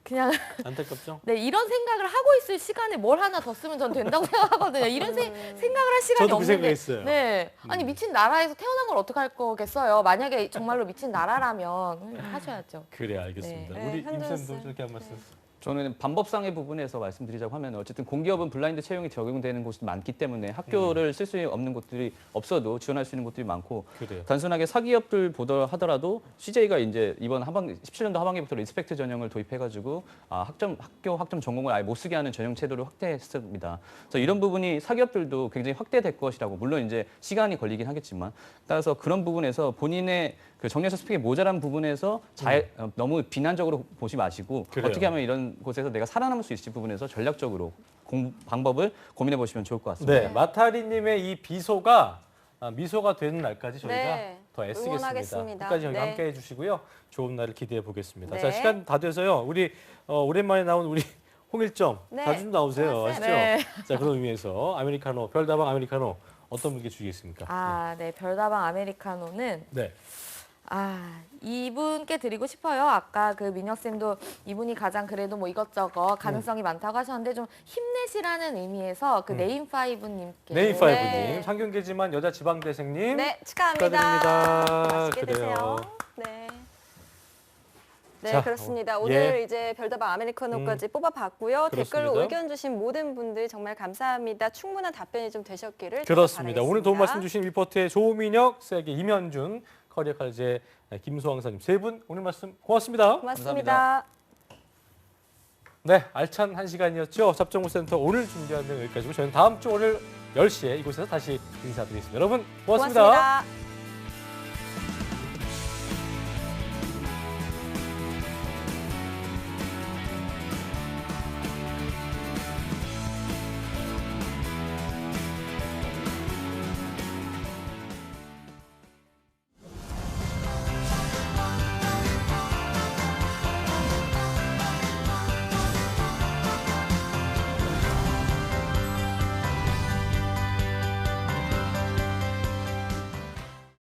D: 그냥
A: 안타깝죠?
D: 네 이런 생각을 하고 있을 시간에 뭘 하나 더 쓰면 전 된다고 생각하거든요. 이런 생각을 할 시간이
A: 저도 그
D: 없는데.
A: 생각했어요.
D: 네, 아니 미친 나라에서 태어난 걸 어떻게 할 거겠어요. 만약에 정말로 미친 나라라면 하셔야죠.
A: 그래 알겠습니다.
B: 네.
A: 우리
B: 네,
A: 임쌤도
B: 현준
A: 짧게 한 말씀.
E: 저는 방법상의 부분에서 말씀드리자고 하면 어쨌든 공기업은 블라인드 채용이 적용되는 곳이 많기 때문에 학교를 쓸 수 없는 곳들이 없어도 지원할 수 있는 곳들이 많고
A: 그래요.
E: 단순하게 사기업들 보더 하더라도 CJ가 이제 이번 17년도 하반기부터 리스펙트 전형을 도입해가지고 학교 학점 전공을 아예 못 쓰게 하는 전형 제도를 확대했습니다. 그래서 이런 부분이 사기업들도 굉장히 확대될 것이라고 물론 이제 시간이 걸리긴 하겠지만 따라서 그런 부분에서 본인의 그 정년사 스펙이 모자란 부분에서 너무 비난적으로 보지 마시고
A: 그래요.
E: 어떻게 하면 이런 곳에서 내가 살아남을 수 있을지 부분에서 전략적으로 방법을 고민해 보시면 좋을 것 같습니다.
A: 네, 마타리님의 이 비소가 미소가 되는 날까지 저희가
B: 네,
A: 더 애쓰겠습니다.
B: 응원하겠습니다.
A: 끝까지 저희
B: 네.
A: 함께해 주시고요. 좋은 날을 기대해 보겠습니다.
B: 네.
A: 자, 시간 다 돼서요. 우리 오랜만에 나온 우리 홍일점
B: 네.
A: 자주 좀 나오세요.
B: 고맙습니다.
A: 아시죠?
D: 네.
A: 자, 그런 의미에서 아메리카노 별다방 아메리카노 어떤 분께 주시겠습니까?
D: 아, 네, 별다방 아메리카노는
A: 네.
D: 이분께 드리고 싶어요. 아까 그 민혁 쌤도 이분이 가장 그래도 뭐 이것저것 가능성이 많다고 하셨는데 좀 힘내시라는 의미에서 그 네임파이브님께
A: 네이파이브님,
B: 네.
A: 상경계지만 여자 지방대생님.
B: 네, 축하합니다.
A: 축하드립니다.
B: 맛있게
A: 그래요.
B: 드세요. 네. 네,
A: 자,
B: 그렇습니다.
A: 예.
B: 오늘 이제 별다방 아메리카노까지 뽑아봤고요.
A: 그렇습니다.
B: 댓글로 의견 주신 모든 분들 정말 감사합니다. 충분한 답변이 좀 되셨기를
A: 그렇습니다. 오늘 도움 말씀
B: 바라겠습니다.
A: 주신 리포트의 조민혁, 세계 임현준, 커리어 칼제 김소왕사님 세 분 오늘 말씀 고맙습니다.
B: 고맙습니다.
A: 네, 알찬 한 시간이었죠. 잡정무센터 오늘 준비한 내용 여기까지고 저희는 다음 주 월요일 10시에 이곳에서 다시 인사드리겠습니다. 여러분 고맙습니다.
B: 고맙습니다.